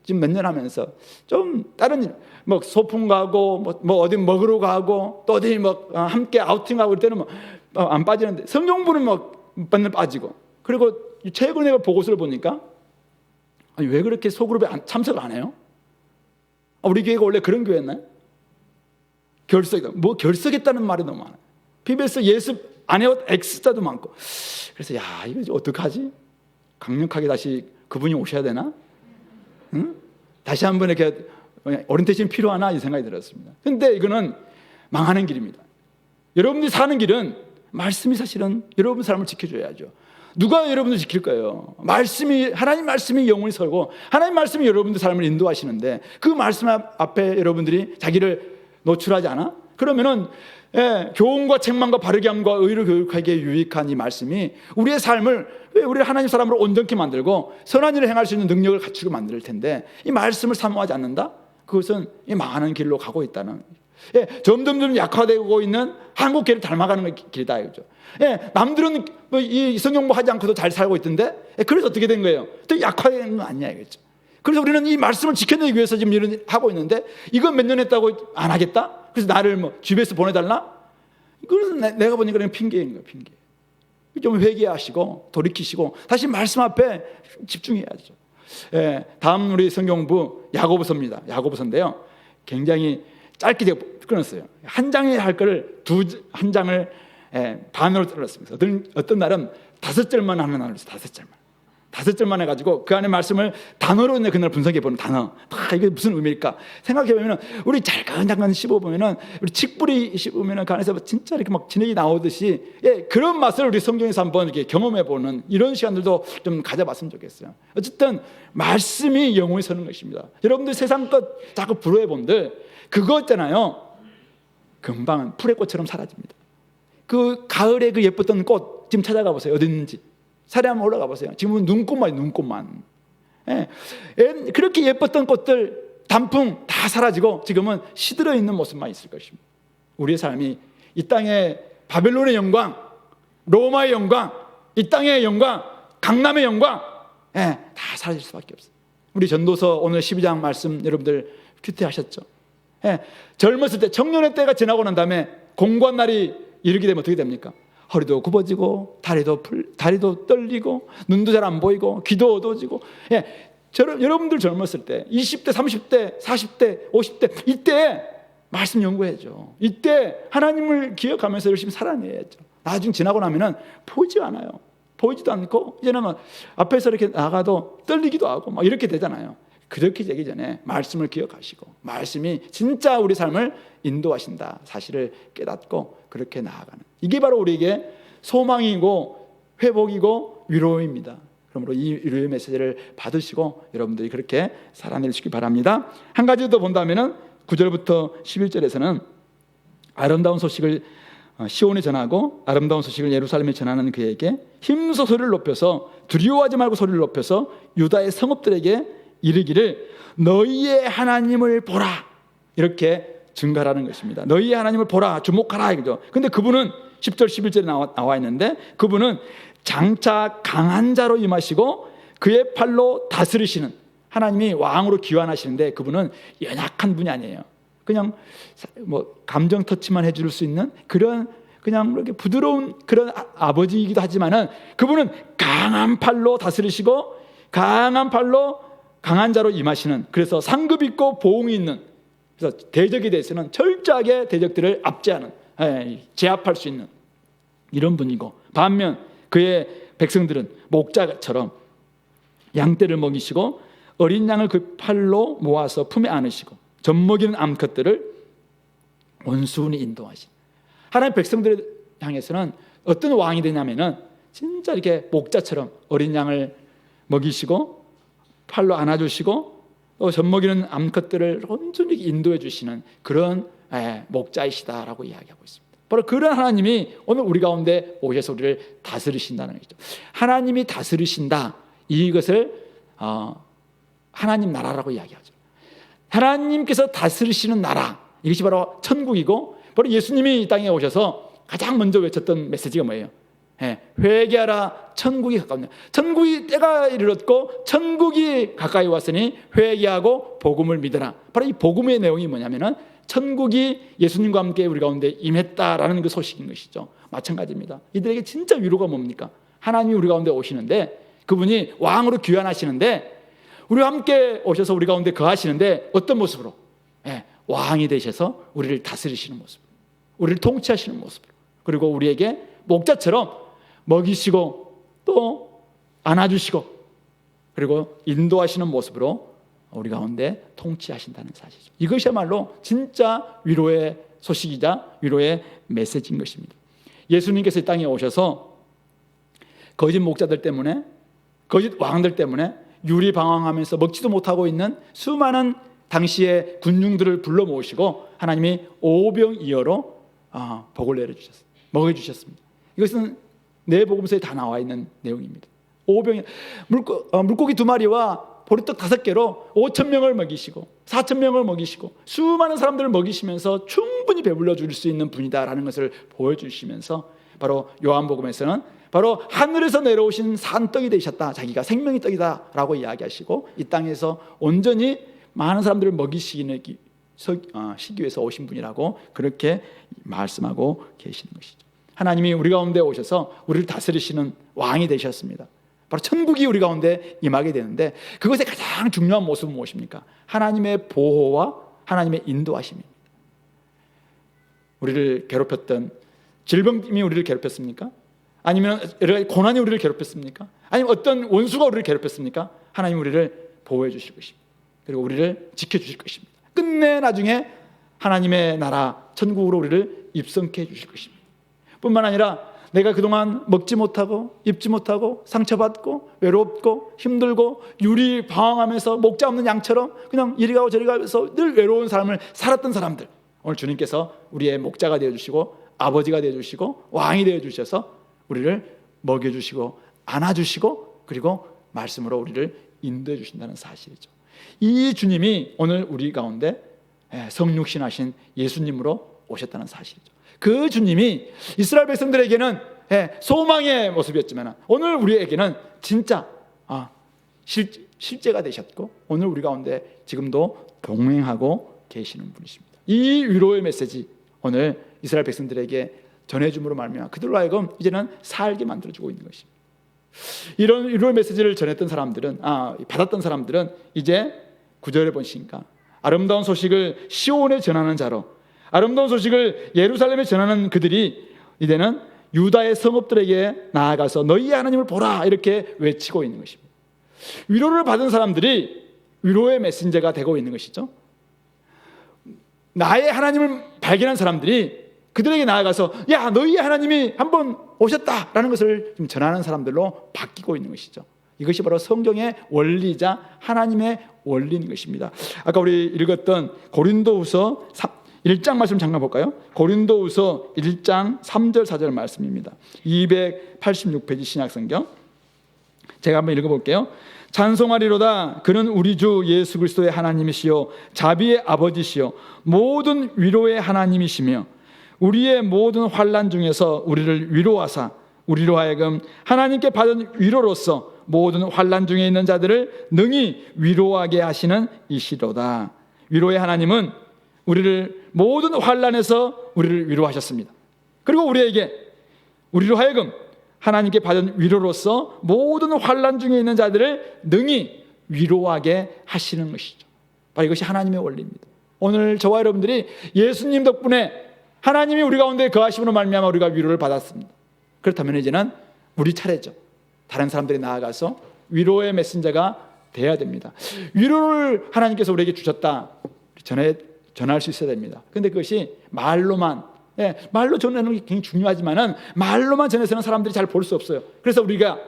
지금 몇 년 하면서 좀 다른 일, 뭐 소풍 가고 뭐 어디 먹으러 가고 또 어디 뭐 함께 아우팅하고 그럴 때는 뭐 안 빠지는데, 성경부는 뭐 맨날 빠지고, 그리고 최근에 보고서를 보니까 아니, 왜 그렇게 소그룹에 참석을 안 해요? 우리 교회가 원래 그런 교회였나요? 결석했다는 말이 너무 많아요. PBS 예습 안 해온 X자도 많고, 그래서 야, 이거 어떡하지? 강력하게 다시 그분이 오셔야 되나? 응? 다시 한번 이렇게 오리엔테이션이 필요하나, 이 생각이 들었습니다. 근데 이거는 망하는 길입니다. 여러분들이 사는 길은 말씀이 사실은 여러분 삶을 지켜줘야죠. 누가 여러분들 지킬 거예요? 하나님 말씀이 영원히 설고 하나님 말씀이 여러분들 삶을 인도하시는데, 그 말씀 앞에 여러분들이 자기를 노출하지 않아? 그러면은 교훈과 책망과 바르게 함과 의를 교육하기에 유익한 이 말씀이 우리의 삶을, 우리를 하나님 사람으로 온전케 만들고 선한 일을 행할 수 있는 능력을 갖추게 만들 텐데, 이 말씀을 사모하지 않는다? 그것은 이 망하는 길로 가고 있다는, 점점 약화되고 있는 한국 교회를 닮아가는 길이다, 이거죠. 남들은 이 성경부 하지 않고도 잘 살고 있던데, 그래서 어떻게 된 거예요? 또 약화되는 거 아니냐, 이거죠. 그래서 우리는 이 말씀을 지켜내기 위해서 지금 이런 일 하고 있는데, 이건 몇 년 했다고 안 하겠다? 그래서 나를 뭐 집에서 보내달라? 그래서 내가 보니까 그냥 핑계인 거예요. 핑계. 좀 회개하시고 돌이키시고 다시 말씀 앞에 집중해야죠. 예, 다음 우리 성경부 야고보서입니다. 야고보서인데요, 굉장히 짧게 제가 끊었어요. 한 장에 할 거를 한 장을 반으로 잘랐습니다. 어떤 날은 5절만 하는 날이 있어요. 5절만 해가지고 그 안에 말씀을 단어로 그날 분석해보는 단어, 이게 무슨 의미일까 생각해보면, 우리 잘근잘근 씹어보면, 우리 칡뿌리 씹으면 그 안에서 진짜 이렇게 막 진액이 나오듯이, 그런 맛을 우리 성경에서 한번 이렇게 경험해보는 이런 시간들도 좀 가져봤으면 좋겠어요. 어쨌든 말씀이 영혼에 서는 것입니다. 여러분들 세상 것 자꾸 부러워본들 그거 있잖아요, 금방 풀의 꽃처럼 사라집니다. 그 가을에 그 예뻤던 꽃 지금 찾아가 보세요. 어디 있는지. 산에 한번 올라가 보세요. 지금은 눈꽃만. 그렇게 예뻤던 꽃들 단풍 다 사라지고 지금은 시들어 있는 모습만 있을 것입니다. 우리의 삶이 이 땅의 바벨론의 영광, 로마의 영광, 이 땅의 영광, 강남의 영광, 다 사라질 수밖에 없어요. 우리 전도서 오늘 12장 말씀 여러분들 큐티하셨죠? 젊었을 때, 청년의 때가 지나고 난 다음에 공고한 날이 이르게 되면 어떻게 됩니까? 허리도 굽어지고 다리도 떨리고 눈도 잘 안 보이고 귀도 어두워지고. 여러분들 젊었을 때 20대, 30대, 40대, 50대 이때 말씀 연구해야죠. 이때 하나님을 기억하면서 열심히 살아내야죠. 나중에 지나고 나면은 보이지 않아요. 보이지도 않고 이제는 막 앞에서 이렇게 나가도 떨리기도 하고 막 이렇게 되잖아요. 그렇게 되기 전에 말씀을 기억하시고 말씀이 진짜 우리 삶을 인도하신다 사실을 깨닫고 그렇게 나아가는, 이게 바로 우리에게 소망이고 회복이고 위로입니다. 그러므로 이 위로의 메시지를 받으시고 여러분들이 그렇게 살아내시기 바랍니다. 한 가지 더 본다면은 9절부터 11절에서는 아름다운 소식을 시온에 전하고 아름다운 소식을 예루살렘에 전하는 그에게 힘써 소리를 높여서, 두려워하지 말고 소리를 높여서 유다의 성읍들에게 이르기를 너희의 하나님을 보라, 이렇게 증가하는 것입니다. 너희의 하나님을 보라, 주목하라 이거죠. 근데 그분은 10절 11절에 나와 있는데, 그분은 장차 강한 자로 임하시고 그의 팔로 다스리시는, 하나님이 왕으로 기환하시는데 그분은 연약한 분이 아니에요. 그냥 뭐 감정 터치만 해줄 수 있는 그런, 그냥 이렇게 부드러운 그런 아버지이기도 하지만은 그분은 강한 팔로 다스리시고 강한 팔로 강한 자로 임하시는, 그래서 상급 있고 보응이 있는, 그래서 대적에 대해서는 철저하게 대적들을 압제하는, 제압할 수 있는 이런 분이고, 반면 그의 백성들은 목자처럼 양떼를 먹이시고 어린 양을 그 팔로 모아서 품에 안으시고 젖먹이는 암컷들을 온순히 인도하신, 하나님의 백성들을 향해서는 어떤 왕이 되냐면은 진짜 이렇게 목자처럼 어린 양을 먹이시고 팔로 안아주시고 또 젖먹이는 암컷들을 온전히 인도해 주시는 그런 목자이시다라고 이야기하고 있습니다. 바로 그런 하나님이 오늘 우리 가운데 오셔서 우리를 다스리신다는 것이죠. 하나님이 다스리신다, 이것을 하나님 나라라고 이야기하죠. 하나님께서 다스리시는 나라, 이것이 바로 천국이고, 바로 예수님이 이 땅에 오셔서 가장 먼저 외쳤던 메시지가 뭐예요? 회개하라, 천국이 가까웠냐. 천국이 때가 이르렀고 천국이 가까이 왔으니 회개하고 복음을 믿어라. 바로 이 복음의 내용이 뭐냐면은 천국이 예수님과 함께 우리 가운데 임했다라는 그 소식인 것이죠. 마찬가지입니다. 이들에게 진짜 위로가 뭡니까? 하나님이 우리 가운데 오시는데, 그분이 왕으로 귀환하시는데 우리와 함께 오셔서 우리 가운데 거하시는데 어떤 모습으로? 왕이 되셔서 우리를 다스리시는 모습으로, 우리를 통치하시는 모습으로, 그리고 우리에게 목자처럼 먹이시고 또 안아주시고 그리고 인도하시는 모습으로 우리 가운데 통치하신다는 사실이죠. 이것이야말로 진짜 위로의 소식이자 위로의 메시지인 것입니다. 예수님께서 이 땅에 오셔서 거짓 목자들 때문에, 거짓 왕들 때문에 유리방황하면서 먹지도 못하고 있는 수많은 당시의 군중들을 불러 모으시고 하나님이 오병이어로 복을 내려주셨습니다. 먹여주셨습니다. 이것은 내 복음서에 다 나와 있는 내용입니다. 물고기 2마리와 보리떡 5개로 5,000명을 먹이시고 4,000명을 먹이시고 수많은 사람들을 먹이시면서 충분히 배불러 줄 수 있는 분이다라는 것을 보여주시면서, 바로 요한복음에서는 바로 하늘에서 내려오신 산떡이 되셨다, 자기가 생명의 떡이다 라고 이야기하시고 이 땅에서 온전히 많은 사람들을 먹이시기 시기 위해서 오신 분이라고 그렇게 말씀하고 계시는 것이죠. 하나님이 우리 가운데 오셔서 우리를 다스리시는 왕이 되셨습니다. 바로 천국이 우리 가운데 임하게 되는데 그것의 가장 중요한 모습은 무엇입니까? 하나님의 보호와 하나님의 인도하심입니다. 우리를 괴롭혔던 질병이 우리를 괴롭혔습니까? 아니면 여러 가지 고난이 우리를 괴롭혔습니까? 아니면 어떤 원수가 우리를 괴롭혔습니까? 하나님 우리를 보호해 주실 것입니다. 그리고 우리를 지켜주실 것입니다. 끝내 나중에 하나님의 나라 천국으로 우리를 입성케 해 주실 것입니다. 뿐만 아니라 내가 그동안 먹지 못하고 입지 못하고 상처받고 외롭고 힘들고 유리 방황하면서 목자 없는 양처럼 그냥 이리 가고 저리 가면서 늘 외로운 삶을 살았던 사람들, 오늘 주님께서 우리의 목자가 되어주시고 아버지가 되어주시고 왕이 되어주셔서 우리를 먹여주시고 안아주시고 그리고 말씀으로 우리를 인도해 주신다는 사실이죠. 이 주님이 오늘 우리 가운데 성육신하신 예수님으로 오셨다는 사실이죠. 그 주님이 이스라엘 백성들에게는 소망의 모습이었지만 오늘 우리에게는 진짜 실제가 되셨고 오늘 우리 가운데 지금도 동행하고 계시는 분이십니다. 이 위로의 메시지 오늘 이스라엘 백성들에게 전해줌으로 말미암아 그들로 하여금 이제는 살게 만들어주고 있는 것입니다. 이런 위로의 메시지를 전했던 사람들은 받았던 사람들은 이제 9절에 보시니까 아름다운 소식을 시온에 전하는 자로 아름다운 소식을 예루살렘에 전하는 그들이 이제는 유다의 성읍들에게 나아가서 너희의 하나님을 보라 이렇게 외치고 있는 것입니다. 위로를 받은 사람들이 위로의 메신저가 되고 있는 것이죠. 나의 하나님을 발견한 사람들이 그들에게 나아가서 야 너희의 하나님이 한번 오셨다라는 것을 좀 전하는 사람들로 바뀌고 있는 것이죠. 이것이 바로 성경의 원리이자 하나님의 원리인 것입니다. 아까 우리 읽었던 고린도후서 1장 말씀 잠깐 볼까요? 고린도후서 1장 3절 4절 말씀입니다. 286페이지 신약성경 제가 한번 읽어볼게요. 찬송하리로다 그는 우리 주 예수 그리스도의 하나님이시요 자비의 아버지시요 모든 위로의 하나님이시며 우리의 모든 환난 중에서 우리를 위로하사 우리로 하여금 하나님께 받은 위로로서 모든 환난 중에 있는 자들을 능히 위로하게 하시는 이시로다. 위로의 하나님은 우리를 모든 환난에서 우리를 위로하셨습니다. 그리고 우리로 하여금 하나님께 받은 위로로서 모든 환난 중에 있는 자들을 능히 위로하게 하시는 것이죠. 바로 이것이 하나님의 원리입니다. 오늘 저와 여러분들이 예수님 덕분에 하나님이 우리 가운데 거하심으로 말미암아 우리가 위로를 받았습니다. 그렇다면 이제는 우리 차례죠. 다른 사람들이 나아가서 위로의 메신저가 돼야 됩니다. 위로를 하나님께서 우리에게 주셨다 전할 수 있어야 됩니다. 그런데 그것이 말로만 말로 전하는 게 굉장히 중요하지만은 말로만 전해서는 사람들이 잘 볼 수 없어요. 그래서 우리가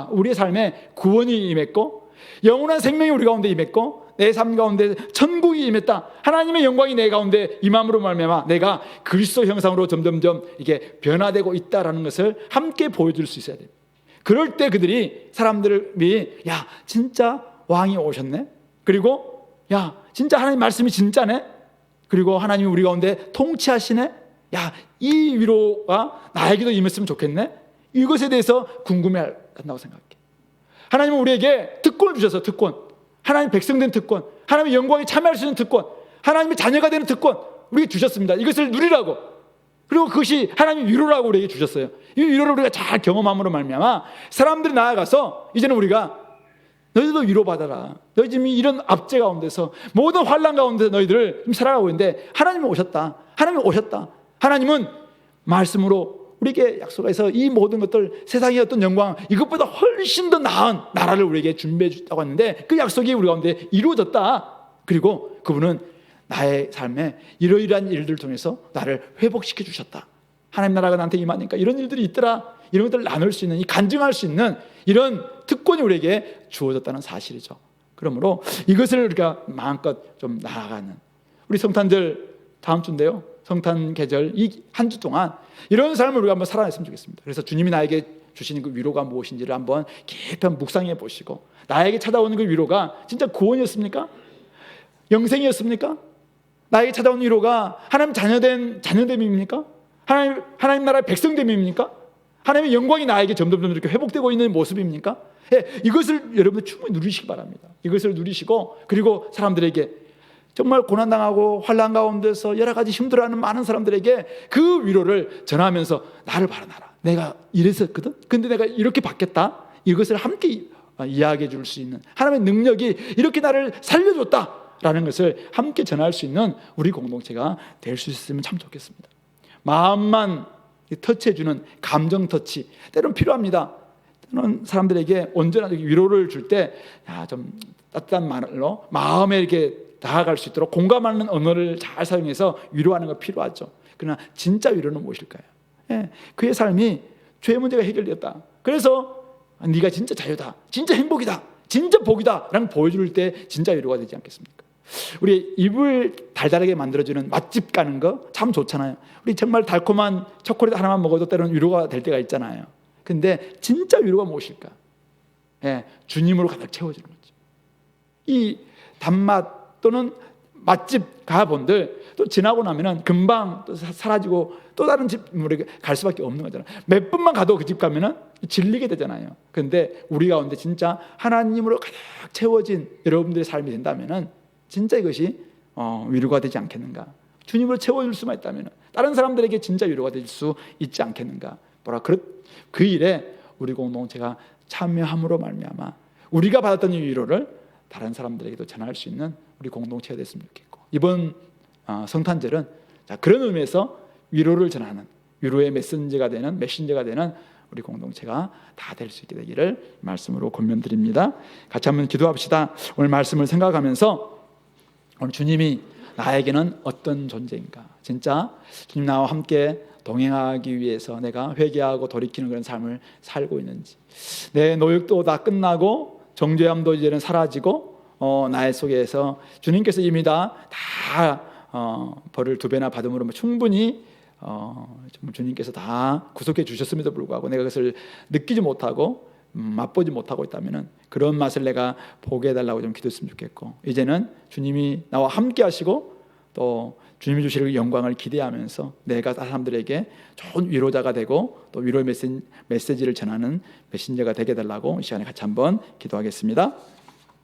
우리의 삶에 구원이 임했고 영원한 생명이 우리 가운데 임했고 내 삶 가운데 천국이 임했다. 하나님의 영광이 내 가운데 임함으로 말미암아 내가 그리스도 형상으로 점점점 이게 변화되고 있다라는 것을 함께 보여줄 수 있어야 돼요. 그럴 때 그들이 사람들이 야 진짜 왕이 오셨네. 그리고 야 진짜 하나님 말씀이 진짜네. 그리고 하나님이 우리 가운데 통치하시네. 야 이 위로가 나에게도 임했으면 좋겠네. 이것에 대해서 궁금해한다고 생각해. 하나님은 우리에게 특권을 주셔서 특권, 하나님 백성된 특권, 하나님의 영광에 참여할 수 있는 특권, 하나님의 자녀가 되는 특권 우리에게 주셨습니다. 이것을 누리라고. 그리고 그것이 하나님의 위로라고 우리에게 주셨어요. 이 위로를 우리가 잘 경험함으로 말미암아 사람들이 나아가서 이제는 우리가 너희들도 위로받아라. 너희 지금 이런 압제 가운데서 모든 환난 가운데 너희들을 지금 살아가고 있는데 하나님이 오셨다. 하나님이 오셨다. 하나님은 말씀으로 우리에게 약속해서 이 모든 것들 세상의 어떤 영광 이것보다 훨씬 더 나은 나라를 우리에게 준비해 주셨다고 했는데 그 약속이 우리 가운데 이루어졌다. 그리고 그분은 나의 삶에 이러이러한 일들을 통해서 나를 회복시켜 주셨다. 하나님 나라가 나한테 임하니까 이런 일들이 있더라. 이런 것들을 나눌 수 있는, 간증할 수 있는 이런 특권이 우리에게 주어졌다는 사실이죠. 그러므로 이것을 우리가 마음껏 좀 나아가는 우리 성탄절 다음 주인데요. 성탄 계절 이 한 주 동안 이런 삶을 우리가 한번 살아냈으면 좋겠습니다. 그래서 주님이 나에게 주시는 그 위로가 무엇인지를 한번 깊이 묵상해 보시고 나에게 찾아오는 그 위로가 진짜 구원이었습니까? 영생이었습니까? 나에게 찾아오는 위로가 하나님 자녀됨입니까? 하나님 나라의 백성됨입니까? 하나님의 영광이 나에게 점점 이렇게 회복되고 있는 모습입니까? 이것을 여러분들 충분히 누리시기 바랍니다. 이것을 누리시고 그리고 사람들에게 정말 고난당하고 환난 가운데서 여러 가지 힘들어하는 많은 사람들에게 그 위로를 전하면서 나를 바라나라. 내가 이랬었거든. 근데 내가 이렇게 바뀌었다. 이것을 함께 이야기해 줄 수 있는 하나님의 능력이 이렇게 나를 살려줬다라는 것을 함께 전할 수 있는 우리 공동체가 될 수 있으면 참 좋겠습니다. 마음만 터치해주는 감정 터치 때로는 필요합니다. 때로는 사람들에게 언제나 위로를 줄 때 좀 따뜻한 말로 마음에 이렇게 다가갈 수 있도록 공감하는 언어를 잘 사용해서 위로하는 거 필요하죠. 그러나 진짜 위로는 무엇일까요? 그의 삶이 죄의 문제가 해결되었다. 그래서 네가 진짜 자유다, 진짜 행복이다, 진짜 복이다 라는 보여줄 때 진짜 위로가 되지 않겠습니까? 우리 입을 달달하게 만들어주는 맛집 가는 거 참 좋잖아요. 우리 정말 달콤한 초콜릿 하나만 먹어도 때로는 위로가 될 때가 있잖아요. 근데 진짜 위로가 무엇일까? 주님으로 가득 채워주는 거죠. 이 단맛 또는 맛집 가본들 또 지나고 나면은 금방 또 사라지고 또 다른 집으로 갈 수밖에 없는 거잖아요. 몇 번만 가도 그 집 가면은 질리게 되잖아요. 그런데 우리 가운데 진짜 하나님으로 가득 채워진 여러분들의 삶이 된다면은 진짜 이것이 위로가 되지 않겠는가? 주님으로 채워줄 수만 있다면은 다른 사람들에게 진짜 위로가 될 수 있지 않겠는가? 그 일에 우리 공동체가 참여함으로 말미암아 우리가 받았던 이 위로를 다른 사람들에게도 전할 수 있는 우리 공동체가 됐으면 좋겠고, 이번 성탄절은 그런 의미에서 위로를 전하는 위로의 메신저가 되는 우리 공동체가 다 될 수 있게 되기를 말씀으로 권면드립니다. 같이 한번 기도합시다. 오늘 말씀을 생각하면서 오늘 주님이 나에게는 어떤 존재인가, 진짜 주님 나와 함께 동행하기 위해서 내가 회개하고 돌이키는 그런 삶을 살고 있는지, 내 노역도 다 끝나고 정죄함도 이제는 사라지고 나의 속에서 주님께서 이미 다 벌을 2배나 받음으로 충분히 주님께서 다 구속해 주셨음에도 불구하고 내가 그것을 느끼지 못하고 맛보지 못하고 있다면 그런 맛을 내가 보게 해달라고 좀 기도했으면 좋겠고, 이제는 주님이 나와 함께 하시고 또 주님이 주실 영광을 기대하면서 내가 사람들에게 좋은 위로자가 되고 또 위로의 메시지를 전하는 메신저가 되게 해달라고 이 시간에 같이 한번 기도하겠습니다.